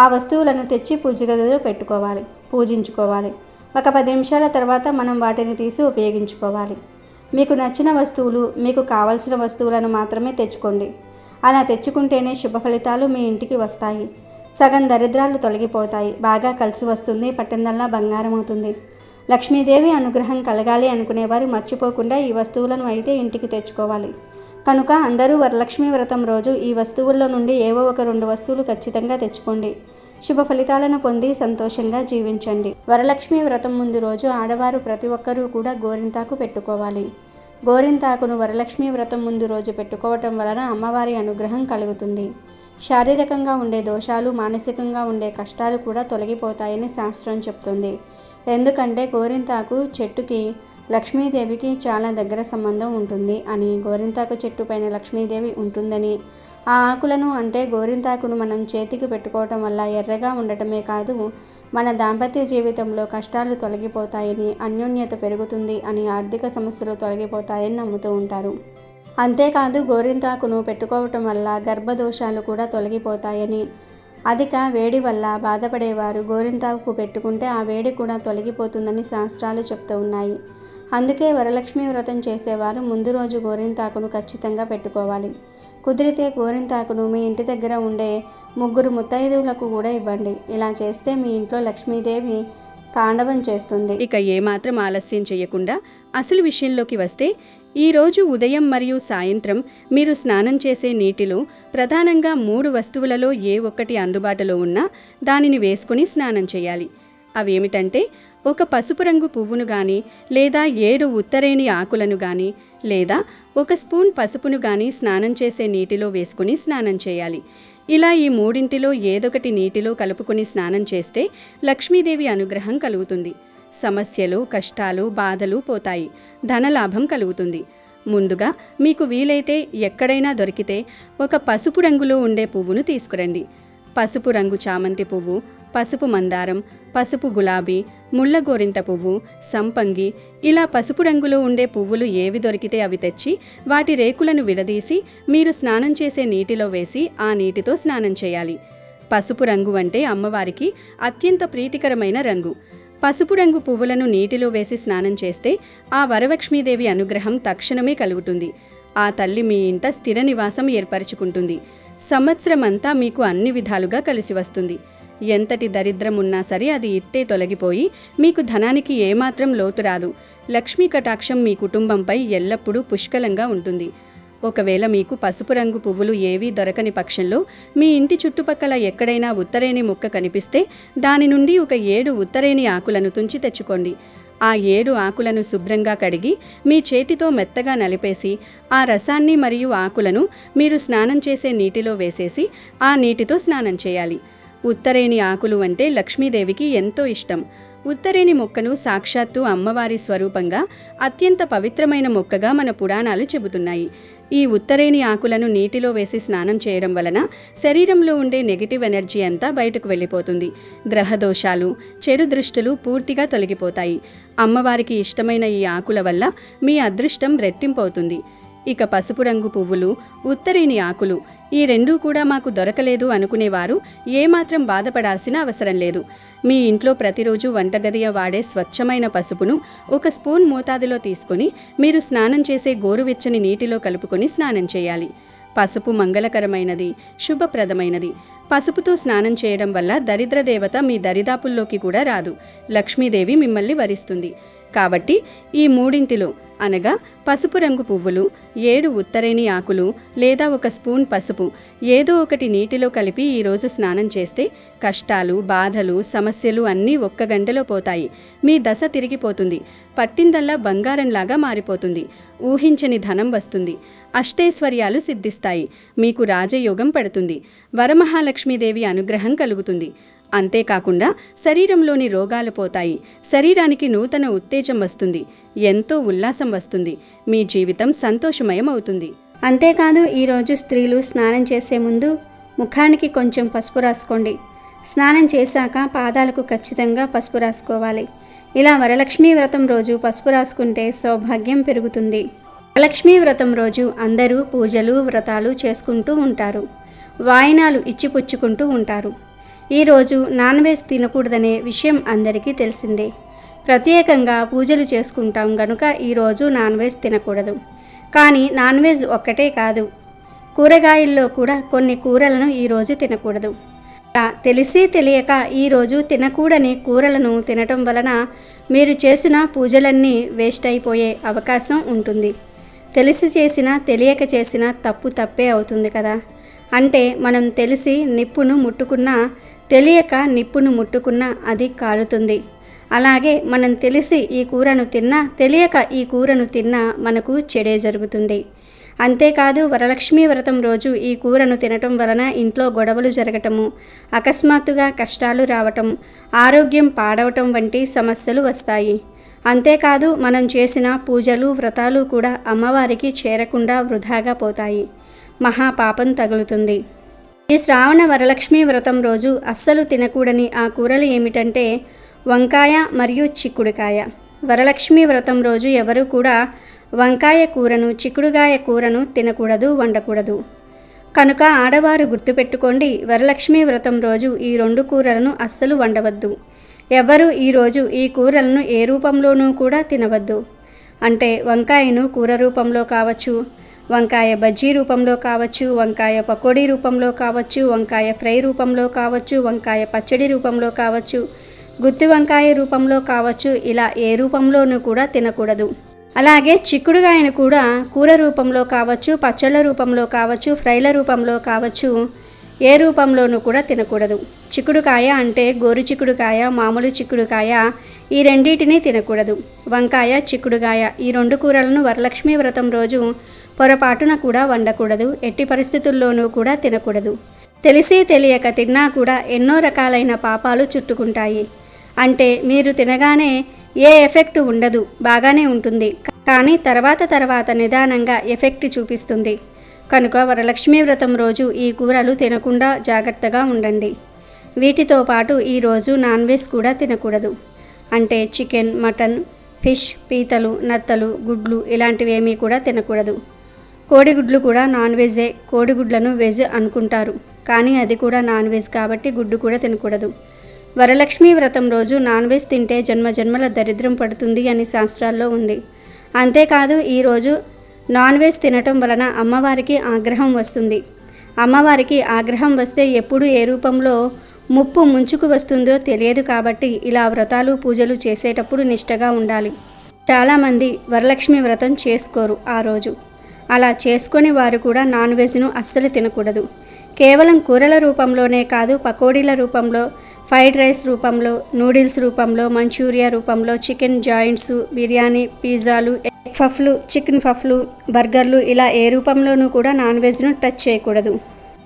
ఆ వస్తువులను తెచ్చి పూజ గదిలో పెట్టుకోవాలి, పూజించుకోవాలి. ఒక 10 నిమిషాల తర్వాత మనం వాటిని తీసి ఉపయోగించుకోవాలి. మీకు నచ్చిన వస్తువులు, మీకు కావలసిన వస్తువులను మాత్రమే తెచ్చుకోండి. అలా తెచ్చుకుంటేనే శుభ ఫలితాలు మీ ఇంటికి వస్తాయి. సగం దరిద్రాలు తొలగిపోతాయి. బాగా కలిసి వస్తుంది. పట్టిందల్లా బంగారం అవుతుంది. లక్ష్మీదేవి అనుగ్రహం కలగాలి అనుకునేవారు మర్చిపోకుండా ఈ వస్తువులను అయితే ఇంటికి తెచ్చుకోవాలి. కనుక అందరూ వరలక్ష్మి వ్రతం రోజు ఈ వస్తువుల్లో నుండి ఏవో ఒక 2 వస్తువులు ఖచ్చితంగా తెచ్చుకోండి. శుభ ఫలితాలను పొంది సంతోషంగా జీవించండి. వరలక్ష్మి వ్రతం ముందు రోజు ఆడవారు ప్రతి ఒక్కరూ కూడా గోరింతాకు పెట్టుకోవాలి. గోరింతాకును వరలక్ష్మి వ్రతం ముందు రోజు పెట్టుకోవటం వలన అమ్మవారి అనుగ్రహం కలుగుతుంది. శారీరకంగా ఉండే దోషాలు, మానసికంగా ఉండే కష్టాలు కూడా తొలగిపోతాయని శాస్త్రం చెప్తుంది. ఎందుకంటే గోరింతాకు చెట్టుకి లక్ష్మీదేవికి చాలా దగ్గర సంబంధం ఉంటుంది అని, గోరింతాకు చెట్టు పైన లక్ష్మీదేవి ఉంటుందని, ఆ ఆకులను అంటే గోరింతాకును మనం చేతికి పెట్టుకోవటం వల్ల ఎర్రగా ఉండటమే కాదు, మన దాంపత్య జీవితంలో కష్టాలు తొలగిపోతాయని, అన్యోన్యత పెరుగుతుంది అని, ఆర్థిక సమస్యలు తొలగిపోతాయని నమ్ముతూ ఉంటారు. అంతేకాదు గోరింతాకును పెట్టుకోవటం వల్ల గర్భదోషాలు కూడా తొలగిపోతాయని, అధిక వేడి వల్ల బాధపడేవారు గోరింతాకు పెట్టుకుంటే ఆ వేడి కూడా తొలగిపోతుందని శాస్త్రాలు చెప్తూ ఉన్నాయి. అందుకే వరలక్ష్మి వ్రతం చేసేవారు ముందు రోజు గోరింతాకును ఖచ్చితంగా పెట్టుకోవాలి. కుదిరితే గోరింతాకును మీ ఇంటి దగ్గర ఉండే 3 ముత్తైదువులకు కూడా ఇవ్వండి. ఇలా చేస్తే మీ ఇంట్లో లక్ష్మీదేవి తాండవం చేస్తుంది. ఇక ఏమాత్రం ఆలస్యం చేయకుండా అసలు విషయంలోకి వస్తే, ఈరోజు ఉదయం మరియు సాయంత్రం మీరు స్నానం చేసే నీటిలో ప్రధానంగా 3 వస్తువులలో ఏ ఒక్కటి అందుబాటులో ఉన్నా దానిని వేసుకుని స్నానం చేయాలి. అవేమిటంటే, ఒక పసుపు రంగు పువ్వును గాని, లేదా 7 ఉత్తరేణి ఆకులను గాని, లేదా 1 స్పూన్ పసుపును గాని స్నానం చేసే నీటిలో వేసుకుని స్నానం చేయాలి. ఇలా ఈ 3 ఏదొకటి నీటిలో కలుపుకొని స్నానం చేస్తే లక్ష్మీదేవి అనుగ్రహం కలుగుతుంది. సమస్యలు, కష్టాలు, బాధలు పోతాయి. ధనలాభం కలుగుతుంది. ముందుగా మీకు వీలైతే ఎక్కడైనా దొరికితే ఒక పసుపు రంగులో ఉండే పువ్వును తీసుకురండి. పసుపు రంగు చామంతి పువ్వు, పసుపు మందారం, పసుపు గులాబీ, ముళ్ళ గోరింట పువ్వు, సంపంగి, ఇలా పసుపు రంగులో ఉండే పువ్వులు ఏవి దొరికితే అవి తెచ్చి వాటి రేకులను విడదీసి మీరు స్నానం చేసే నీటిలో వేసి ఆ నీటితో స్నానం చేయాలి. పసుపు రంగు అంటే అమ్మవారికి అత్యంత ప్రీతికరమైన రంగు. పసుపు రంగు పువ్వులను నీటిలో వేసి స్నానం చేస్తే ఆ వరలక్ష్మీదేవి అనుగ్రహం తక్షణమే కలుగుతుంది. ఆ తల్లి మీ ఇంట స్థిర నివాసం ఏర్పరచుకుంటుంది. సంవత్సరం అంతా మీకు అన్ని విధాలుగా కలిసి వస్తుంది. ఎంతటి దరిద్రం ఉన్నా సరే అది ఇట్టే తొలగిపోయి మీకు ధనానికి ఏమాత్రం లోటు రాదు. లక్ష్మీ కటాక్షం మీ కుటుంబంపై ఎల్లప్పుడూ పుష్కలంగా ఉంటుంది. ఒకవేళ మీకు పసుపు రంగు పువ్వులు ఏవీ దొరకని పక్షంలో మీ ఇంటి చుట్టుపక్కల ఎక్కడైనా ఉత్తరేణి మొక్క కనిపిస్తే దాని నుండి ఒక 7 ఉత్తరేణి ఆకులను తుంచి తెచ్చుకోండి. ఆ 7 ఆకులను శుభ్రంగా కడిగి మీ చేతితో మెత్తగా నలిపేసి ఆ రసాన్ని మరియు ఆకులను మీరు స్నానం చేసే నీటిలో వేసేసి ఆ నీటితో స్నానం చేయాలి. ఉత్తరేణి ఆకులు అంటే లక్ష్మీదేవికి ఎంతో ఇష్టం. ఉత్తరేణి మొక్కను సాక్షాత్తు అమ్మవారి స్వరూపంగా అత్యంత పవిత్రమైన మొక్కగా మన పురాణాలు చెబుతున్నాయి. ఈ ఉత్తరేణి ఆకులను నీటిలో వేసి స్నానం చేయడం వలన శరీరంలో ఉండే నెగిటివ్ ఎనర్జీ అంతా బయటకు వెళ్ళిపోతుంది. గ్రహదోషాలు, చెడు దృష్టులు పూర్తిగా తొలగిపోతాయి. అమ్మవారికి ఇష్టమైన ఈ ఆకుల వల్ల మీ అదృష్టం రెట్టింపవుతుంది. ఇక పసుపు రంగు పువ్వులు, ఉత్తరేణి ఆకులు ఈ రెండూ కూడా మాకు దొరకలేదు అనుకునేవారు ఏమాత్రం బాధపడాల్సిన అవసరం లేదు. మీ ఇంట్లో ప్రతిరోజు వంటగదియ వాడే స్వచ్ఛమైన పసుపును 1 స్పూన్ మోతాదులో తీసుకొని మీరు స్నానం చేసే గోరువెచ్చని నీటిలో కలుపుకొని స్నానం చేయాలి. పసుపు మంగళకరమైనది, శుభప్రదమైనది. పసుపుతో స్నానం చేయడం వల్ల దరిద్ర దేవత మీ దరిదాపుల్లోకి కూడా రాదు. లక్ష్మీదేవి మిమ్మల్ని వరిస్తుంది. కాబట్టి ఈ మూడింటిలో అనగా పసుపు రంగు పువ్వులు, 7 ఉత్తరేణి ఆకులు లేదా 1 స్పూన్ పసుపు ఏదో ఒకటి నీటిలో కలిపి ఈరోజు స్నానం చేస్తే కష్టాలు, బాధలు, సమస్యలు అన్నీ 1 గంటలో పోతాయి. మీ దశ తిరిగిపోతుంది. పట్టిందల్లా బంగారంలాగా మారిపోతుంది. ఊహించని ధనం వస్తుంది. అష్టైశ్వర్యాలు సిద్ధిస్తాయి. మీకు రాజయోగం పడుతుంది. వరమహాలక్ష్మీదేవి అనుగ్రహం కలుగుతుంది. అంతేకాకుండా శరీరంలోని రోగాలు పోతాయి. శరీరానికి నూతన ఉత్తేజం వస్తుంది. ఎంతో ఉల్లాసం వస్తుంది. మీ జీవితం సంతోషమయం అవుతుంది. అంతేకాదు ఈరోజు స్త్రీలు స్నానం చేసే ముందు ముఖానికి కొంచెం పసుపు రాసుకోండి. స్నానం చేశాక పాదాలకు ఖచ్చితంగా పసుపు రాసుకోవాలి. ఇలా వరలక్ష్మీ వ్రతం రోజు పసుపు రాసుకుంటే సౌభాగ్యం పెరుగుతుంది. వరలక్ష్మీ వ్రతం రోజు అందరూ పూజలు, వ్రతాలు చేసుకుంటూ ఉంటారు. వాయినాలు ఇచ్చిపుచ్చుకుంటూ ఉంటారు. ఈరోజు నాన్ వెజ్ తినకూడదనే విషయం అందరికీ తెలిసిందే. ప్రత్యేకంగా పూజలు చేసుకుంటాం గనుక ఈరోజు నాన్ వెజ్ తినకూడదు. కానీ నాన్ వెజ్ ఒక్కటే కాదు, కూరగాయల్లో కూడా కొన్ని కూరలను ఈరోజు తినకూడదు. తెలిసి తెలియక ఈరోజు తినకూడని కూరలను తినటం వలన మీరు చేసిన పూజలన్నీ వేస్ట్ అయిపోయే అవకాశం ఉంటుంది. తెలిసి చేసినా తెలియక చేసినా తప్పు తప్పే అవుతుంది కదా. అంటే మనం తెలిసి నిప్పును ముట్టుకున్నా, తెలియక నిప్పును ముట్టుకున్నా అది కాలుతుంది. అలాగే మనం తెలిసి ఈ కూరను తిన్నా, తెలియక ఈ కూరను తిన్నా మనకు చెడే జరుగుతుంది. అంతేకాదు వరలక్ష్మీ వ్రతం రోజు ఈ కూరను తినటం వలన ఇంట్లో గొడవలు జరగటము, అకస్మాత్తుగా కష్టాలు రావటం, ఆరోగ్యం పాడవటం వంటి సమస్యలు వస్తాయి. అంతేకాదు మనం చేసిన పూజలు, వ్రతాలు కూడా అమ్మవారికి చేరకుండా వృధాగా పోతాయి. మహాపాపం తగులుతుంది. ఈ శ్రావణ వరలక్ష్మీ వ్రతం రోజు అస్సలు తినకూడని ఆ కూరలు ఏమిటంటే వంకాయ మరియు చిక్కుడుకాయ. వరలక్ష్మీ వ్రతం రోజు ఎవరు కూడా వంకాయ కూరను, చిక్కుడుకాయ కూరను తినకూడదు, వండకూడదు. కనుక ఆడవారు గుర్తుపెట్టుకోండి, వరలక్ష్మీ వ్రతం రోజు ఈ 2 కూరలను అస్సలు వండవద్దు. ఎవరు ఈరోజు ఈ కూరలను ఏ రూపంలోనూ కూడా తినవద్దు. అంటే వంకాయను కూర రూపంలో కావచ్చు, వంకాయ బజ్జీ రూపంలో కావచ్చు, వంకాయ పకోడీ రూపంలో కావచ్చు, వంకాయ ఫ్రై రూపంలో కావచ్చు, వంకాయ పచ్చడి రూపంలో కావచ్చు, గుత్తి వంకాయ రూపంలో కావచ్చు. ఇలా ఏ రూపంలోనూ కూడా తినకూడదు. అలాగే చిక్కుడుకాయను కూడా కూర రూపంలో కావచ్చు, పచ్చళ్ళ రూపంలో కావచ్చు, ఫ్రైల రూపంలో కావచ్చు, ఏ రూపంలోనూ కూడా తినకూడదు. చిక్కుడుకాయ అంటే గోరు చిక్కుడుకాయ, మామూలు చిక్కుడుకాయ ఈ రెండింటినీ తినకూడదు. వంకాయ, చిక్కుడుకాయ ఈ 2 కూరలను వరలక్ష్మీ వ్రతం రోజు పొరపాటున కూడా వండకూడదు. ఎట్టి పరిస్థితుల్లోనూ కూడా తినకూడదు. తెలిసి తెలియక తిన్నా కూడా ఎన్నో రకాలైన పాపాలు చుట్టుకుంటాయి. అంటే మీరు తినగానే ఏ ఎఫెక్ట్ ఉండదు, బాగానే ఉంటుంది. కానీ తర్వాత నిదానంగా ఎఫెక్ట్ చూపిస్తుంది. కనుక వరలక్ష్మీ వ్రతం రోజు ఈ కూరలు తినకుండా జాగ్రత్తగా ఉండండి. వీటితో పాటు ఈరోజు నాన్ వెజ్ కూడా తినకూడదు. అంటే చికెన్, మటన్, ఫిష్, పీతలు, నత్తలు, గుడ్లు ఇలాంటివేమీ కూడా తినకూడదు. కోడిగుడ్లు కూడా నాన్ వెజే. కోడిగుడ్లను వెజ్ అనుకుంటారు, కానీ అది కూడా నాన్ వెజ్ కాబట్టి గుడ్డు కూడా తినకూడదు. వరలక్ష్మీ వ్రతం రోజు నాన్ వెజ్ తింటే జన్మజన్మల దరిద్రం పడుతుంది అని శాస్త్రాల్లో ఉంది. అంతేకాదు ఈరోజు నాన్ వెజ్ తినటం వలన అమ్మవారికి ఆగ్రహం వస్తుంది. అమ్మవారికి ఆగ్రహం వస్తే ఎప్పుడు ఏ రూపంలో ముప్పు ముంచుకు వస్తుందో తెలియదు కాబట్టి ఇలా వ్రతాలు పూజలు చేసేటప్పుడు నిష్టగా ఉండాలి. చాలామంది వరలక్ష్మి వ్రతం చేసుకోరు ఆ రోజు. అలా చేసుకొని వారు కూడా నాన్ వెజ్ను అస్సలు తినకూడదు. కేవలం కూరల రూపంలోనే కాదు, పకోడీల రూపంలో, ఫ్రైడ్ రైస్ రూపంలో, నూడిల్స్ రూపంలో, మంచూరియా రూపంలో, చికెన్ జాయింట్స్, బిర్యానీ, పిజ్జాలు, ఎగ్ పఫ్లు, చికెన్ పఫ్లు, బర్గర్లు ఇలా ఏ రూపంలోనూ కూడా నాన్ వెజ్ను టచ్ చేయకూడదు.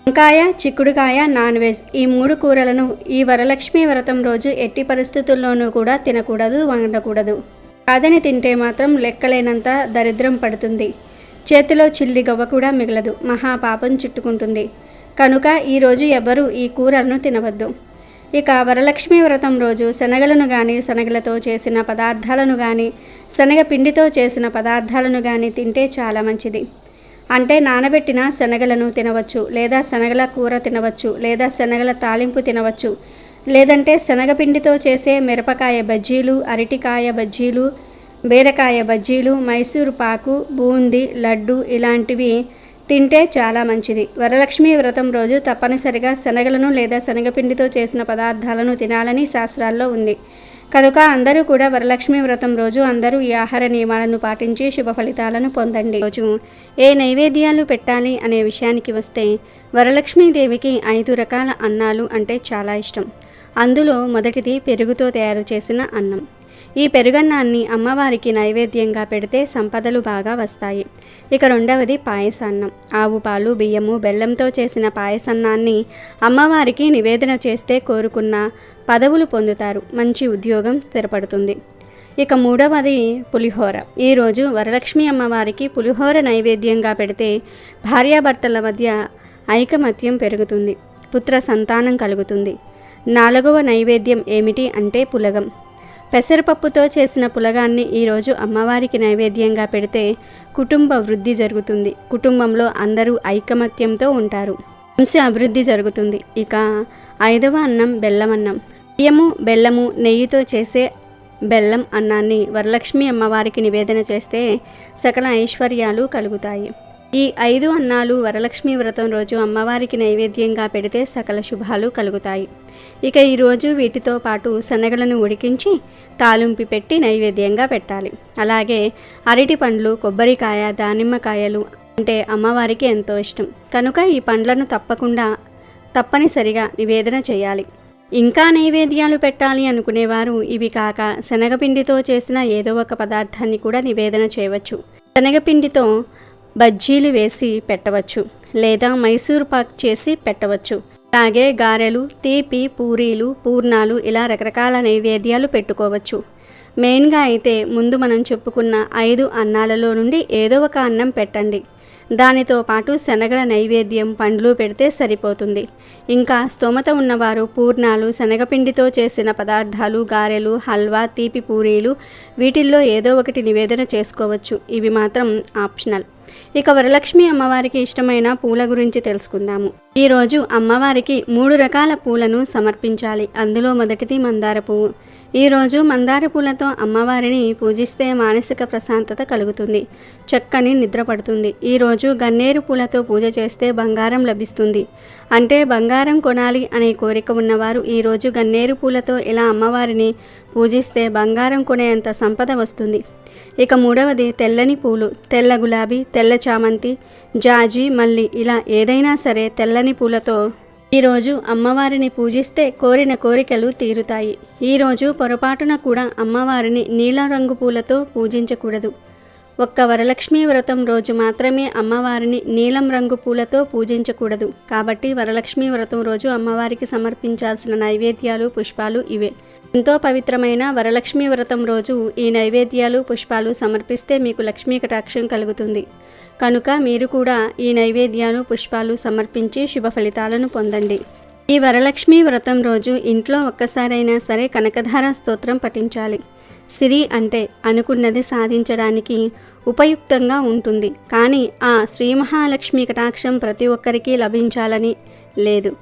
వంకాయ, చిక్కుడుకాయ, నాన్ వెజ్ ఈ 3 కూరలను ఈ వరలక్ష్మి వ్రతం రోజు ఎట్టి పరిస్థితుల్లోనూ కూడా తినకూడదు, వండకూడదు. కాదని తింటే మాత్రం లెక్కలేనంత దరిద్రం పడుతుంది. చేతిలో చిల్లి గవ్వ కూడా మిగలదు, మహాపాపం చుట్టుకుంటుంది. కనుక ఈరోజు ఎవ్వరూ ఈ కూరలను తినవద్దు. ఇక వరలక్ష్మి వ్రతం రోజు శనగలను కానీ, శనగలతో చేసిన పదార్థాలను కానీ, శనగపిండితో చేసిన పదార్థాలను కానీ తింటే చాలా మంచిది. అంటే నానబెట్టిన శనగలను తినవచ్చు, లేదా శనగల కూర తినవచ్చు, లేదా శనగల తాలింపు తినవచ్చు, లేదంటే శనగపిండితో చేసే మిరపకాయ బజ్జీలు, అరటికాయ బజ్జీలు, బీరకాయ బజ్జీలు, మైసూరు పాకు, బూందీ, లడ్డు ఇలాంటివి తింటే చాలా మంచిది. వరలక్ష్మి వ్రతం రోజు తప్పనిసరిగా శనగలను లేదా శనగపిండితో చేసిన పదార్థాలను తినాలని శాస్త్రాల్లో ఉంది. కనుక అందరూ కూడా వరలక్ష్మి వ్రతం రోజు అందరూ ఈ ఆహార నియమాలను పాటించి శుభ ఫలితాలను పొందండి. రోజు ఏ నైవేద్యాలు పెట్టాలి అనే విషయానికి వస్తే వరలక్ష్మీదేవికి 5 రకాల అన్నాలు అంటే చాలా ఇష్టం. అందులో మొదటిది పెరుగుతో తయారు చేసిన అన్నం. ఈ పెరుగన్నాన్ని అమ్మవారికి నైవేద్యంగా పెడితే సంపదలు బాగా వస్తాయి. ఇక రెండవది పాయసాన్నం. ఆవు పాలు, బియ్యము, బెల్లంతో చేసిన పాయసాన్నాన్ని అమ్మవారికి నివేదన చేస్తే కోరుకున్న పదవులు పొందుతారు, మంచి ఉద్యోగం స్థిరపడుతుంది. ఇక మూడవది పులిహోర. ఈరోజు వరలక్ష్మి అమ్మవారికి పులిహోర నైవేద్యంగా పెడితే భార్యాభర్తల మధ్య ఐకమత్యం పెరుగుతుంది, పుత్ర సంతానం కలుగుతుంది. 4వ నైవేద్యం ఏమిటి అంటే పులగం. పెసరపప్పుతో చేసిన పులగాన్ని ఈరోజు అమ్మవారికి నైవేద్యంగా పెడితే కుటుంబ వృద్ధి జరుగుతుంది, కుటుంబంలో అందరూ ఐకమత్యంతో ఉంటారు, వంశ అభివృద్ధి జరుగుతుంది. ఇక 5వ అన్నం బెల్లం అన్నం. బియ్యము, బెల్లము, నెయ్యితో చేసే బెల్లం అన్నాన్ని వరలక్ష్మి అమ్మవారికి నివేదన చేస్తే సకల ఐశ్వర్యాలు కలుగుతాయి. ఈ 5 అన్నాలు వరలక్ష్మి వ్రతం రోజు అమ్మవారికి నైవేద్యంగా పెడితే సకల శుభాలు కలుగుతాయి. ఇక ఈరోజు వీటితో పాటు శనగలను ఉడికించి తాలింపు పెట్టి నైవేద్యంగా పెట్టాలి. అలాగే అరటి పండ్లు, కొబ్బరికాయ, దానిమ్మకాయలు అంటే అమ్మవారికి ఎంతో ఇష్టం. కనుక ఈ పండ్లను తప్పనిసరిగా నివేదన చేయాలి. ఇంకా నైవేద్యాలు పెట్టాలి అనుకునేవారు ఇవి కాక శనగపిండితో చేసిన ఏదో ఒక పదార్థాన్ని కూడా నివేదన చేయవచ్చు. శనగపిండితో బజ్జీలు వేసి పెట్టవచ్చు, లేదా మైసూర్ పాక్ చేసి పెట్టవచ్చు. అలాగే గారెలు, తీపి, పూరీలు, పూర్ణాలు ఇలా రకరకాల నైవేద్యాలు పెట్టుకోవచ్చు. మెయిన్గా అయితే ముందు మనం చెప్పుకున్న 5 అన్నాలలో నుండి ఏదో ఒక అన్నం పెట్టండి. దానితో పాటు శనగల నైవేద్యం, పండ్లు పెడితే సరిపోతుంది. ఇంకా స్తోమత ఉన్నవారు పూర్ణాలు, శనగపిండితో చేసిన పదార్థాలు, గారెలు, హల్వా, తీపి పూరీలు వీటిల్లో ఏదో ఒకటి నివేదన చేసుకోవచ్చు. ఇవి మాత్రం ఆప్షనల్. ఇక వరలక్ష్మి అమ్మవారికి ఇష్టమైన పూల గురించి తెలుసుకుందాము. ఈరోజు అమ్మవారికి 3 రకాల పూలను సమర్పించాలి. అందులో మొదటిది మందార పువ్వు. ఈరోజు మందార పూలతో అమ్మవారిని పూజిస్తే మానసిక ప్రశాంతత కలుగుతుంది, చక్కని నిద్ర పడుతుంది. ఈరోజు గన్నేరు పూలతో పూజ చేస్తే బంగారం లభిస్తుంది. అంటే బంగారం కొనాలి అనే కోరిక ఉన్నవారు ఈరోజు గన్నేరు పూలతో ఇలా అమ్మవారిని పూజిస్తే బంగారం కొనేంత సంపద వస్తుంది. ఇక మూడవది తెల్లని పూలు. తెల్ల గులాబీ, తెల్ల చామంతి, జాజి, మల్లి ఇలా ఏదైనా సరే తెల్లని పూలతో ఈరోజు అమ్మవారిని పూజిస్తే కోరిన కోరికలు తీరుతాయి. ఈరోజు పొరపాటున కూడా అమ్మవారిని నీలం రంగు పూలతో పూజించకూడదు. ఒక్క వరలక్ష్మి వ్రతం రోజు మాత్రమే అమ్మవారిని నీలం రంగు పూలతో పూజించకూడదు. కాబట్టి వరలక్ష్మి వ్రతం రోజు అమ్మవారికి సమర్పించాల్సిన నైవేద్యాలు, పుష్పాలు ఇవే. ఎంతో పవిత్రమైన వరలక్ష్మి వ్రతం రోజు ఈ నైవేద్యాలు, పుష్పాలు సమర్పిస్తే మీకు లక్ష్మీ కటాక్షం కలుగుతుంది. కనుక మీరు కూడా ఈ నైవేద్యాలు, పుష్పాలు సమర్పించి శుభ ఫలితాలను పొందండి. ఈ వరలక్ష్మి వ్రతం రోజు ఇంట్లో ఒక్కసారైనా సరే కనకధార స్తోత్రం పఠించాలి. సిరి అంటే అనుకున్నది సాధించడానికి ఉపయుక్తంగా ఉంటుంది. కానీ ఆ శ్రీ మహాలక్ష్మి కటాక్షం ప్రతి ఒక్కరికి లభించాలని లేదు.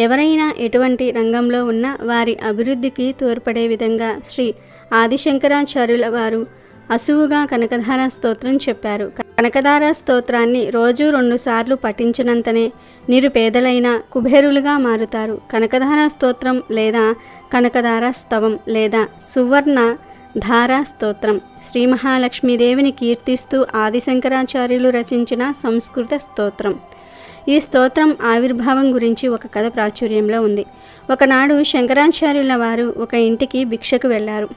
ఎవరైనా ఎటువంటి రంగంలో ఉన్న వారి అభివృద్ధికి తోడ్పడే విధంగా శ్రీ ఆదిశంకరాచార్యుల వారు అసువుగా కనకధార స్తోత్రం చెప్పారు. కనకధార స్తోత్రాన్ని రోజు 2 సార్లు పఠించినంతనే నిరుపేదలైన కుబేరులుగా మారుతారు. కనకధార స్తోత్రం లేదా కనకధార స్తవం లేదా సువర్ణ ధారా స్తోత్రం శ్రీ మహాలక్ష్మీదేవిని కీర్తిస్తూ ఆదిశంకరాచార్యులు రచించిన సంస్కృత స్తోత్రం. ఈ స్తోత్రం ఆవిర్భావం గురించి ఒక కథ ప్రాచుర్యంలో ఉంది. ఒకనాడు శంకరాచార్యుల వారు ఒక ఇంటికి భిక్షకు వెళ్ళారు.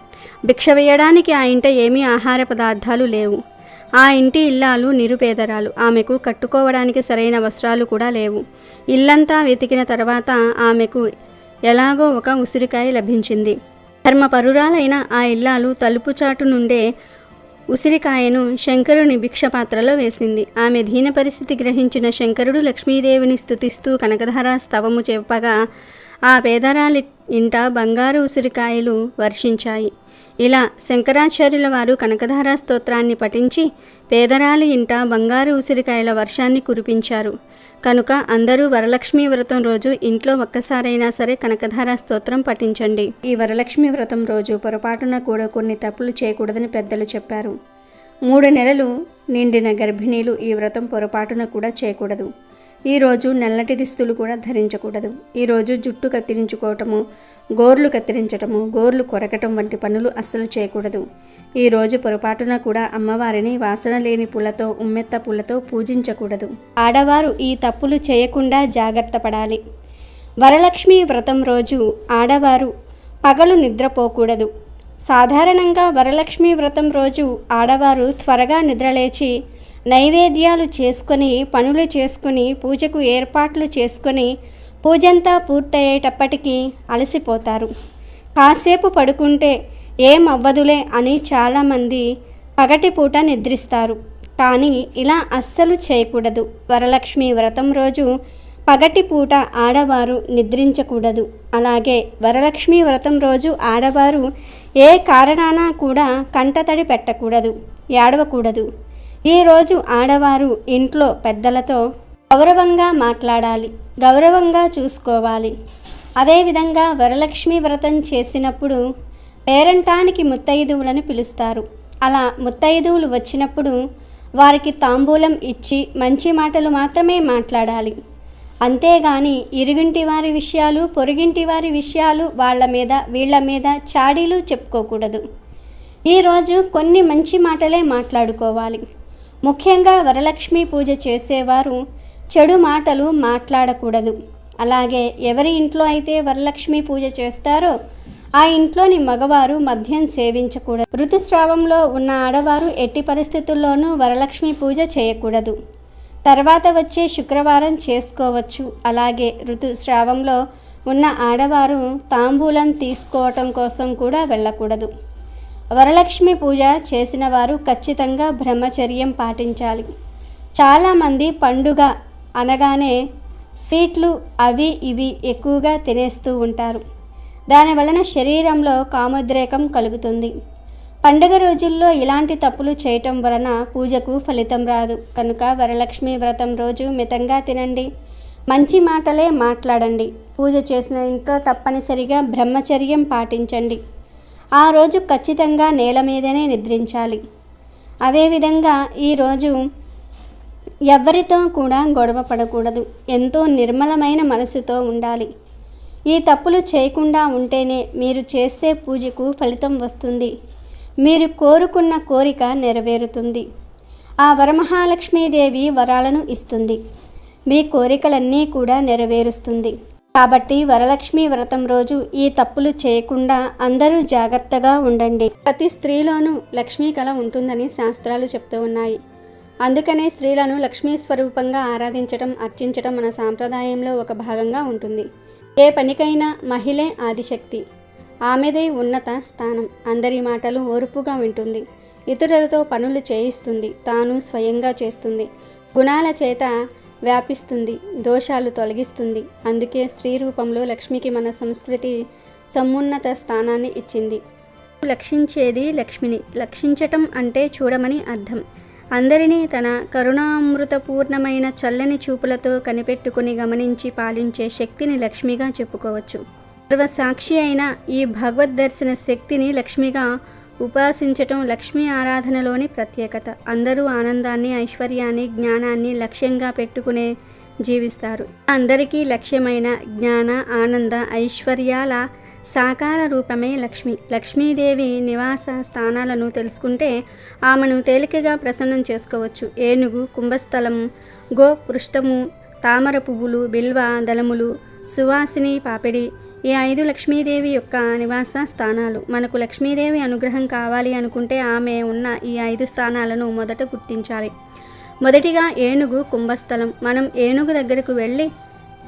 భిక్ష వేయడానికి ఆ ఇంట ఏమీ ఆహార పదార్థాలు లేవు. ఆ ఇంటి ఇల్లాలు నిరుపేదరాలు. ఆమెకు కట్టుకోవడానికి సరైన వస్త్రాలు కూడా లేవు. ఇల్లంతా వెతికిన తర్వాత ఆమెకు ఎలాగో ఒక ఉసిరికాయ లభించింది. ధర్మపరురాలైన ఆ ఇల్లాలు తలుపు చాటు నుండే ఉసిరికాయను శంకరుని భిక్షపాత్రలో వేసింది. ఆమె దీన పరిస్థితి గ్రహించిన శంకరుడు లక్ష్మీదేవిని స్తుతిస్తూ కనకధార స్తవము చెప్పగా ఆ పేదరాలి ఇంట బంగారు ఉసిరికాయలు వర్షించాయి. ఇలా శంకరాచార్యుల వారు కనకధార స్తోత్రాన్ని పఠించి పేదరాలి ఇంట బంగారు ఉసిరికాయల వర్షాన్ని కురిపించారు. కనుక అందరూ వరలక్ష్మీ వ్రతం రోజు ఇంట్లో ఒక్కసారైనా సరే కనకధార స్తోత్రం పఠించండి. ఈ వరలక్ష్మీ వ్రతం రోజు పొరపాటున కూడా కొన్ని తప్పులు చేయకూడదని పెద్దలు చెప్పారు. 3 నెలలు నిండిన గర్భిణీలు ఈ వ్రతం పొరపాటున కూడా చేయకూడదు. ఈరోజు నల్లటి దుస్తులు కూడా ధరించకూడదు. ఈరోజు జుట్టు కత్తిరించుకోవటము, గోర్లు కత్తిరించటము, గోర్లు కొరకటం వంటి పనులు అస్సలు చేయకూడదు. ఈరోజు పొరపాటున కూడా అమ్మవారిని వాసన లేని పూలతో, ఉమ్మెత్త పూలతో పూజించకూడదు. ఆడవారు ఈ తప్పులు చేయకుండా జాగ్రత్త పడాలి. వరలక్ష్మి వ్రతం రోజు ఆడవారు పగలు నిద్రపోకూడదు. సాధారణంగా వరలక్ష్మి వ్రతం రోజు ఆడవారు త్వరగా నిద్రలేచి నైవేద్యాలు చేసుకొని, పనులు చేసుకొని, పూజకు ఏర్పాట్లు చేసుకొని పూజంతా పూర్తయ్యేటప్పటికీ అలసిపోతారు. కాసేపు పడుకుంటే ఏం అవ్వదులే అని చాలామంది పగటిపూట నిద్రిస్తారు. కానీ ఇలా అస్సలు చేయకూడదు. వరలక్ష్మి వ్రతం రోజు పగటిపూట ఆడవారు నిద్రించకూడదు. అలాగే వరలక్ష్మి వ్రతం రోజు ఆడవారు ఏ కారణాన కూడా కంటతడి పెట్టకూడదు, ఏడవకూడదు. ఈరోజు ఆడవారు ఇంట్లో పెద్దలతో గౌరవంగా మాట్లాడాలి, గౌరవంగా చూసుకోవాలి. అదేవిధంగా వరలక్ష్మి వ్రతం చేసినప్పుడు పేరంటానికి ముత్తైదువులను పిలుస్తారు. అలా ముత్తైదువులు వచ్చినప్పుడు వారికి తాంబూలం ఇచ్చి మంచి మాటలు మాత్రమే మాట్లాడాలి. అంతేగాని ఇరుగింటి వారి విషయాలు, పొరుగింటి వారి విషయాలు, వాళ్ళ మీద వీళ్ళ మీద చాడీలు చెప్పుకోకూడదు. ఈరోజు కొన్ని మంచి మాటలే మాట్లాడుకోవాలి. ముఖ్యంగా వరలక్ష్మి పూజ చేసేవారు చెడు మాటలు మాట్లాడకూడదు. అలాగే ఎవరి ఇంట్లో అయితే వరలక్ష్మి పూజ చేస్తారో ఆ ఇంట్లోని మగవారు మద్యం సేవించకూడదు. ఋతుస్రావంలో ఉన్న ఆడవారు ఎట్టి పరిస్థితుల్లోనూ వరలక్ష్మి పూజ చేయకూడదు. తర్వాత వచ్చే శుక్రవారం చేసుకోవచ్చు. అలాగే ఋతుస్రావంలో ఉన్న ఆడవారు తాంబూలం తీసుకోవటం కోసం కూడా వెళ్ళకూడదు. వరలక్ష్మి పూజ చేసిన వారు ఖచ్చితంగా బ్రహ్మచర్యం పాటించాలి. చాలామంది పండుగ అనగానే స్వీట్లు అవి ఇవి ఎక్కువగా తినేస్తూ ఉంటారు. దానివలన శరీరంలో కామోద్రేకం కలుగుతుంది. పండుగ రోజుల్లో ఇలాంటి తప్పులు చేయటం వలన పూజకు ఫలితం రాదు. కనుక వరలక్ష్మి వ్రతం రోజు మితంగా తినండి, మంచి మాటలే మాట్లాడండి. పూజ చేసిన ఇంట్లో తప్పనిసరిగా బ్రహ్మచర్యం పాటించండి. ఆ రోజు ఖచ్చితంగా నేల మీదనే నిద్రించాలి. అదేవిధంగా ఈరోజు ఎవరితో కూడా గొడవ పడకూడదు. ఎంతో నిర్మలమైన మనసుతో ఉండాలి. ఈ తప్పులు చేయకుండా ఉంటేనే మీరు చేసే పూజకు ఫలితం వస్తుంది. మీరు కోరుకున్న కోరిక నెరవేరుతుంది. ఆ వరమహాలక్ష్మీదేవి వరాలను ఇస్తుంది. మీ కోరికలన్నీ కూడా నెరవేరుస్తుంది. కాబట్టి వరలక్ష్మి వ్రతం రోజు ఈ తప్పులు చేయకుండా అందరూ జాగ్రత్తగా ఉండండి. ప్రతి స్త్రీలోనూ లక్ష్మీ కళ ఉంటుందని శాస్త్రాలు చెప్తూ ఉన్నాయి. అందుకనే స్త్రీలను లక్ష్మీ స్వరూపంగా ఆరాధించటం, అర్చించటం మన సాంప్రదాయంలో ఒక భాగంగా ఉంటుంది. ఏ పనికైనా మహిళే ఆదిశక్తి. ఆమెదే ఉన్నత స్థానం. అందరి మాటలు ఓర్పుగా వింటుంది. ఇతరులతో పనులు చేయిస్తుంది. తాను స్వయంగా చేస్తుంది. గుణాల చేత వ్యాపిస్తుంది. దోషాలు తొలగిస్తుంది. అందుకే స్త్రీ రూపంలో లక్ష్మికి మన సంస్కృతి సమున్నత స్థానాన్ని ఇచ్చింది. లక్షించేది లక్ష్మిని. లక్షించటం అంటే చూడమని అర్థం. అందరినీ తన కరుణామృతపూర్ణమైన చల్లని చూపులతో కనిపెట్టుకుని గమనించి పాలించే శక్తిని లక్ష్మిగా చెప్పుకోవచ్చు. సర్వసాక్షి అయిన ఈ భగవద్ దర్శన శక్తిని లక్ష్మిగా ఉపాసించటం లక్ష్మీ ఆరాధనలోని ప్రత్యేకత. అందరూ ఆనందాన్ని, ఐశ్వర్యాన్ని, జ్ఞానాన్ని లక్ష్యంగా పెట్టుకునే జీవిస్తారు. అందరికీ లక్ష్యమైన జ్ఞాన, ఆనంద, ఐశ్వర్యాల సాకార రూపమే లక్ష్మి. లక్ష్మీదేవి నివాస స్థానాలను తెలుసుకుంటే ఆమెను తేలికగా ప్రసన్నం చేసుకోవచ్చు. ఏనుగు, కుంభస్థలము, గో పృష్ఠము, తామర పువ్వులు, బిల్వ దళములు, సువాసిని పాపిడి, ఈ 5 లక్ష్మీదేవి యొక్క నివాస స్థానాలు. మనకు లక్ష్మీదేవి అనుగ్రహం కావాలి అనుకుంటే ఆమె ఉన్న ఈ 5 స్థానాలను మొదట గుర్తించాలి. మొదటిగా ఏనుగు కుంభస్థలం. మనం ఏనుగు దగ్గరకు వెళ్ళి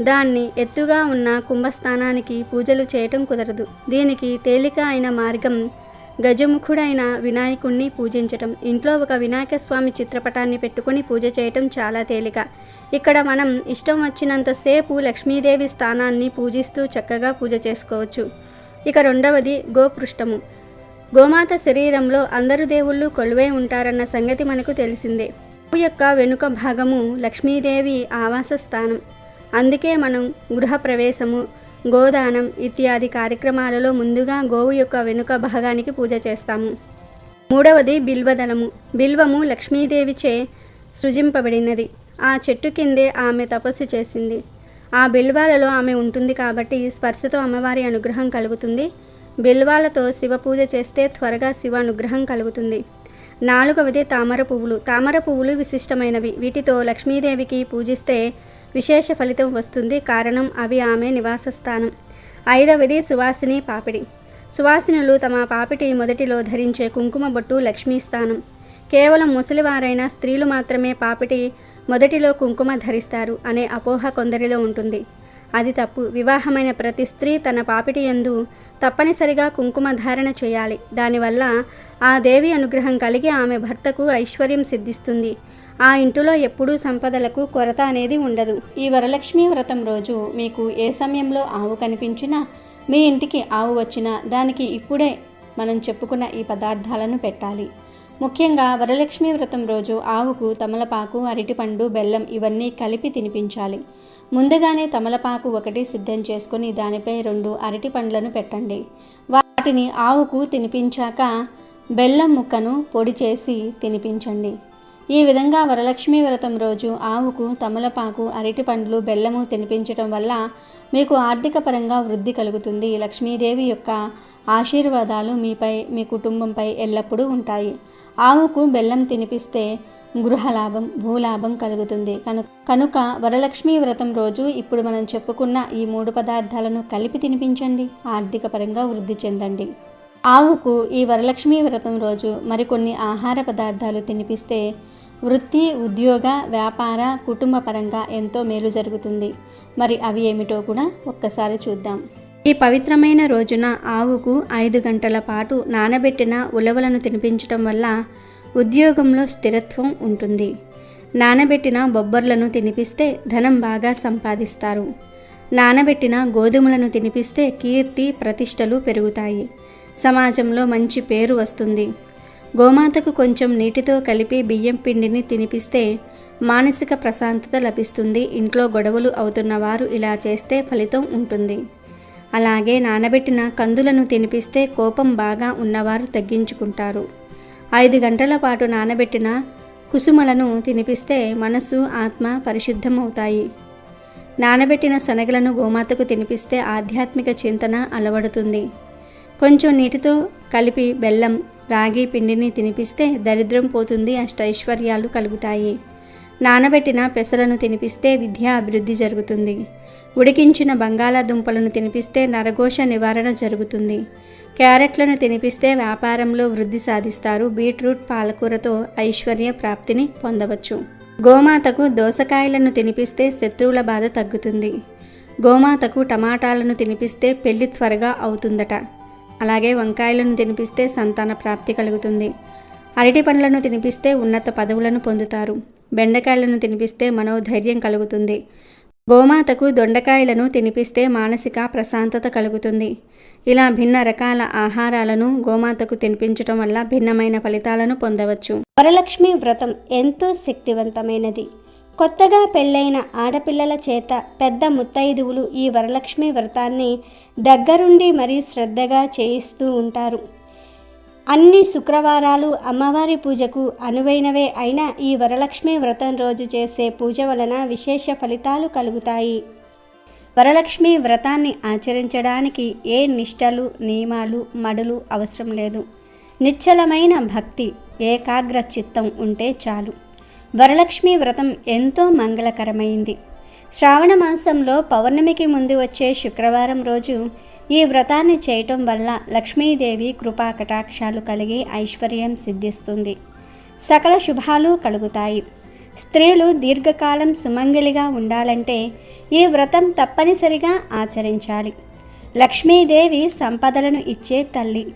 దాన్ని ఎత్తుగా ఉన్న కుంభస్థానానికి పూజలు చేయటం కుదరదు. దీనికి తేలిక అయిన మార్గం గజముఖుడైన వినాయకుణ్ణి పూజించటం. ఇంట్లో ఒక వినాయక స్వామి చిత్రపటాన్ని పెట్టుకుని పూజ చేయటం చాలా తేలిక. ఇక్కడ మనం ఇష్టం వచ్చినంతసేపు లక్ష్మీదేవి స్థానాన్ని పూజిస్తూ చక్కగా పూజ చేసుకోవచ్చు. ఇక రెండవది గోపృష్ఠము. గోమాత శరీరంలో అందరు దేవుళ్ళు కొలువై ఉంటారన్న సంగతి మనకు తెలిసిందే. గోవు యొక్క వెనుక భాగము లక్ష్మీదేవి ఆవాస స్థానం. అందుకే మనం గృహప్రవేశము, గోదానం ఇత్యాది కార్యక్రమాలలో ముందుగా గోవు యొక్క వెనుక భాగానికి పూజ చేస్తాము. మూడవది బిల్వదళము. బిల్వము లక్ష్మీదేవిచే సృజింపబడినది. ఆ చెట్టు కిందే ఆమె తపస్సు చేసింది. ఆ బిల్వాలలో ఆమె ఉంటుంది కాబట్టి స్పర్శతో అమ్మవారి అనుగ్రహం కలుగుతుంది. బిల్వాలతో శివ పూజ చేస్తే త్వరగా శివ అనుగ్రహం కలుగుతుంది. నాలుగవది తామర పువ్వులు. తామర పువ్వులు విశిష్టమైనవి. వీటితో లక్ష్మీదేవికి పూజిస్తే విశేష ఫలితం వస్తుంది. కారణం అవి ఆమె నివాస స్థానం. ఐదవది సువాసిని పాపిడి. సువాసినులు తమ పాపిటి మొదటిలో ధరించే కుంకుమ బొట్టు లక్ష్మీ స్థానం. కేవలం ముసలివారైన స్త్రీలు మాత్రమే పాపిటి మొదటిలో కుంకుమ ధరిస్తారు అనే అపోహ కొందరిలో ఉంటుంది. అది తప్పు. వివాహమైన ప్రతి స్త్రీ తన పాపిటి యందు తప్పనిసరిగా కుంకుమ ధారణ చేయాలి. దానివల్ల ఆ దేవి అనుగ్రహం కలిగి ఆమె భర్తకు ఐశ్వర్యం సిద్ధిస్తుంది. ఆ ఇంటిలో ఎప్పుడూ సంపదలకు కొరత అనేది ఉండదు. ఈ వరలక్ష్మి వ్రతం రోజు మీకు ఏ సమయంలో ఆవు కనిపించినా, మీ ఇంటికి ఆవు వచ్చినా దానికి ఇప్పుడే మనం చెప్పుకున్న ఈ పదార్థాలను పెట్టాలి. ముఖ్యంగా వరలక్ష్మి వ్రతం రోజు ఆవుకు తమలపాకు, అరటిపండు, బెల్లం ఇవన్నీ కలిపి తినిపించాలి. ముందుగానే తమలపాకు 1 సిద్ధం చేసుకొని దానిపై 2 అరటి పండ్లను పెట్టండి. వాటిని ఆవుకు తినిపించాక బెల్లం ముక్కను పొడి చేసి తినిపించండి. ఈ విధంగా వరలక్ష్మి వ్రతం రోజు ఆవుకు తమలపాకు, అరటి పండ్లు, బెల్లము తినిపించటం వల్ల మీకు ఆర్థిక పరంగా వృద్ధి కలుగుతుంది. లక్ష్మీదేవి యొక్క ఆశీర్వాదాలు మీపై, మీ కుటుంబంపై ఎల్లప్పుడూ ఉంటాయి. ఆవుకు బెల్లం తినిపిస్తే గృహలాభం, భూలాభం కలుగుతుంది. కనుక వరలక్ష్మి వ్రతం రోజు ఇప్పుడు మనం చెప్పుకున్న ఈ 3 పదార్థాలను కలిపి తినిపించండి. ఆర్థిక పరంగా వృద్ధి చెందండి. ఆవుకు ఈ వరలక్ష్మి వ్రతం రోజు మరికొన్ని ఆహార పదార్థాలు తినిపిస్తే వృత్తి, ఉద్యోగ, వ్యాపార, కుటుంబ పరంగా ఎంతో మేలు జరుగుతుంది. మరి అవి ఏమిటో కూడా ఒక్కసారి చూద్దాం. ఈ పవిత్రమైన రోజున ఆవుకు 5 గంటల పాటు నానబెట్టిన ఉలవలను తినిపించటం వల్ల ఉద్యోగంలో స్థిరత్వం ఉంటుంది. నానబెట్టిన బొబ్బర్లను తినిపిస్తే ధనం బాగా సంపాదిస్తారు. నానబెట్టిన గోధుమలను తినిపిస్తే కీర్తి, ప్రతిష్టలు పెరుగుతాయి. సమాజంలో మంచి పేరు వస్తుంది. గోమాతకు కొంచెం నీటితో కలిపి బియ్యం పిండిని తినిపిస్తే మానసిక ప్రశాంతత లభిస్తుంది. ఇంట్లో గొడవలు అవుతున్న వారు ఇలా చేస్తే ఫలితం ఉంటుంది. అలాగే నానబెట్టిన కందులను తినిపిస్తే కోపం బాగా ఉన్నవారు తగ్గించుకుంటారు. 5 గంటల పాటు నానబెట్టిన కుసుమలను తినిపిస్తే మనసు, ఆత్మ పరిశుద్ధమవుతాయి. నానబెట్టిన శనగలను గోమాతకు తినిపిస్తే ఆధ్యాత్మిక చింతన అలవడుతుంది. కొంచెం నీటితో కలిపి బెల్లం, రాగి పిండిని తినిపిస్తే దరిద్రం పోతుంది, అష్టైశ్వర్యాలు కలుగుతాయి. నానబెట్టిన పెసలను తినిపిస్తే విద్యా అభివృద్ధి జరుగుతుంది. ఉడికించిన బంగాళాదుంపలను తినిపిస్తే నరఘోష నివారణ జరుగుతుంది. క్యారెట్లను తినిపిస్తే వ్యాపారంలో వృద్ధి సాధిస్తారు. బీట్రూట్, పాలకూరతో ఐశ్వర్య ప్రాప్తిని పొందవచ్చు. గోమాతకు దోసకాయలను తినిపిస్తే శత్రువుల బాధ తగ్గుతుంది. గోమాతకు టమాటాలను తినిపిస్తే పెళ్లి త్వరగా అవుతుందట. అలాగే వంకాయలను తినిపిస్తే సంతాన ప్రాప్తి కలుగుతుంది. అరటి పండ్లను తినిపిస్తే ఉన్నత పదవులను పొందుతారు. బెండకాయలను తినిపిస్తే మనోధైర్యం కలుగుతుంది. గోమాతకు దొండకాయలను తినిపిస్తే మానసిక ప్రశాంతత కలుగుతుంది. ఇలా భిన్న రకాల ఆహారాలను గోమాతకు తినిపించడం వల్ల భిన్నమైన ఫలితాలను పొందవచ్చు. వరలక్ష్మి వ్రతం ఎంతో శక్తివంతమైనది. కొత్తగా పెళ్ళైన ఆడపిల్లల చేత పెద్ద ముత్తైదువులు ఈ వరలక్ష్మి వ్రతాన్ని దగ్గరుండి మరీ శ్రద్ధగా చేయిస్తూ ఉంటారు. అన్ని శుక్రవారాలు అమ్మవారి పూజకు అనువైనవే అయినా ఈ వరలక్ష్మి వ్రతం రోజు చేసే పూజ వలన విశేష ఫలితాలు కలుగుతాయి. వరలక్ష్మి వ్రతాన్ని ఆచరించడానికి ఏ నిష్టలు, నియమాలు, మడులు అవసరం లేదు. నిశ్చలమైన భక్తి, ఏకాగ్ర చిత్తం ఉంటే చాలు. వరలక్ష్మి వ్రతం ఎంతో మంగళకరమైంది. శ్రావణ మాసంలో పౌర్ణమికి ముందు వచ్చే శుక్రవారం రోజు ఈ వ్రతాన్ని చేయటం వల్ల లక్ష్మీదేవి కృపా కటాక్షాలు కలిగి ఐశ్వర్యం సిద్ధిస్తుంది. సకల శుభాలు కలుగుతాయి. స్త్రీలు దీర్ఘకాలం సుమంగళిగా ఉండాలంటే ఈ వ్రతం తప్పనిసరిగా ఆచరించాలి. లక్ష్మీదేవి సంపదలను ఇచ్చే తల్లి.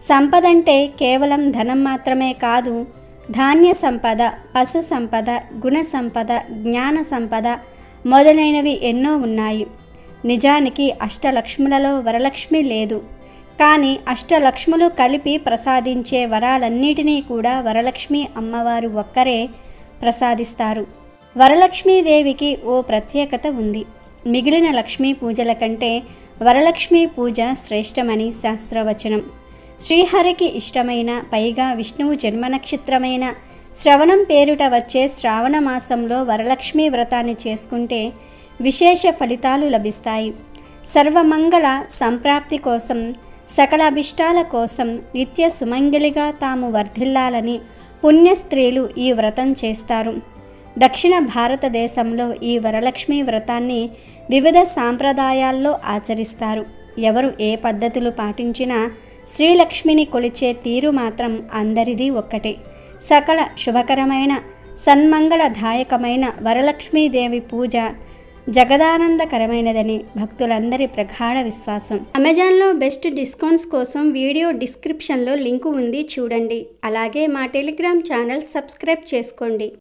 సంపద అంటే కేవలం ధనం మాత్రమే కాదు. ధాన్య సంపద, పశు సంపద, గుణ సంపద, జ్ఞాన సంపద మొదలైనవి ఎన్నో ఉన్నాయి. నిజానికి అష్టలక్ష్ములలో వరలక్ష్మి లేదు. కానీ అష్టలక్ష్ములు కలిపి ప్రసాదించే వరాలన్నిటినీ కూడా వరలక్ష్మి అమ్మవారు ఒక్కరే ప్రసాదిస్తారు. వరలక్ష్మీదేవికి ఓ ప్రత్యేకత ఉంది. మిగిలిన లక్ష్మీ పూజల కంటే వరలక్ష్మి పూజ శ్రేష్టమని శాస్త్రవచనం. శ్రీహరికి ఇష్టమైన, పైగా విష్ణువు జన్మ నక్షత్రమైన శ్రవణం పేరుట వచ్చే శ్రావణ మాసంలో వరలక్ష్మి వ్రతాన్ని చేసుకుంటే విశేష ఫలితాలు లభిస్తాయి. సర్వమంగళ సంప్రాప్తి కోసం, సకల అభిష్టాల కోసం నిత్య సుమంగళిగా తాము వర్ధిల్లాలని పుణ్య స్త్రీలు ఈ వ్రతం చేస్తారు. దక్షిణ భారతదేశంలో ఈ వరలక్ష్మి వ్రతాన్ని వివిధ సాంప్రదాయాల్లో ఆచరిస్తారు. ఎవరు ఏ పద్ధతులు పాటించినా శ్రీలక్ష్మిని కొలిచే తీరు మాత్రం అందరిది ఒక్కటే. సకల శుభకరమైన సన్మంగళదాయకమైన వరలక్ష్మీదేవి పూజ జగదానందకరమైనదని భక్తులందరి ప్రగాఢ విశ్వాసం. అమెజాన్లో బెస్ట్ డిస్కౌంట్స్ కోసం వీడియో డిస్క్రిప్షన్లో లింకు ఉంది, చూడండి. అలాగే మా టెలిగ్రామ్ ఛానల్ సబ్స్క్రైబ్ చేసుకోండి.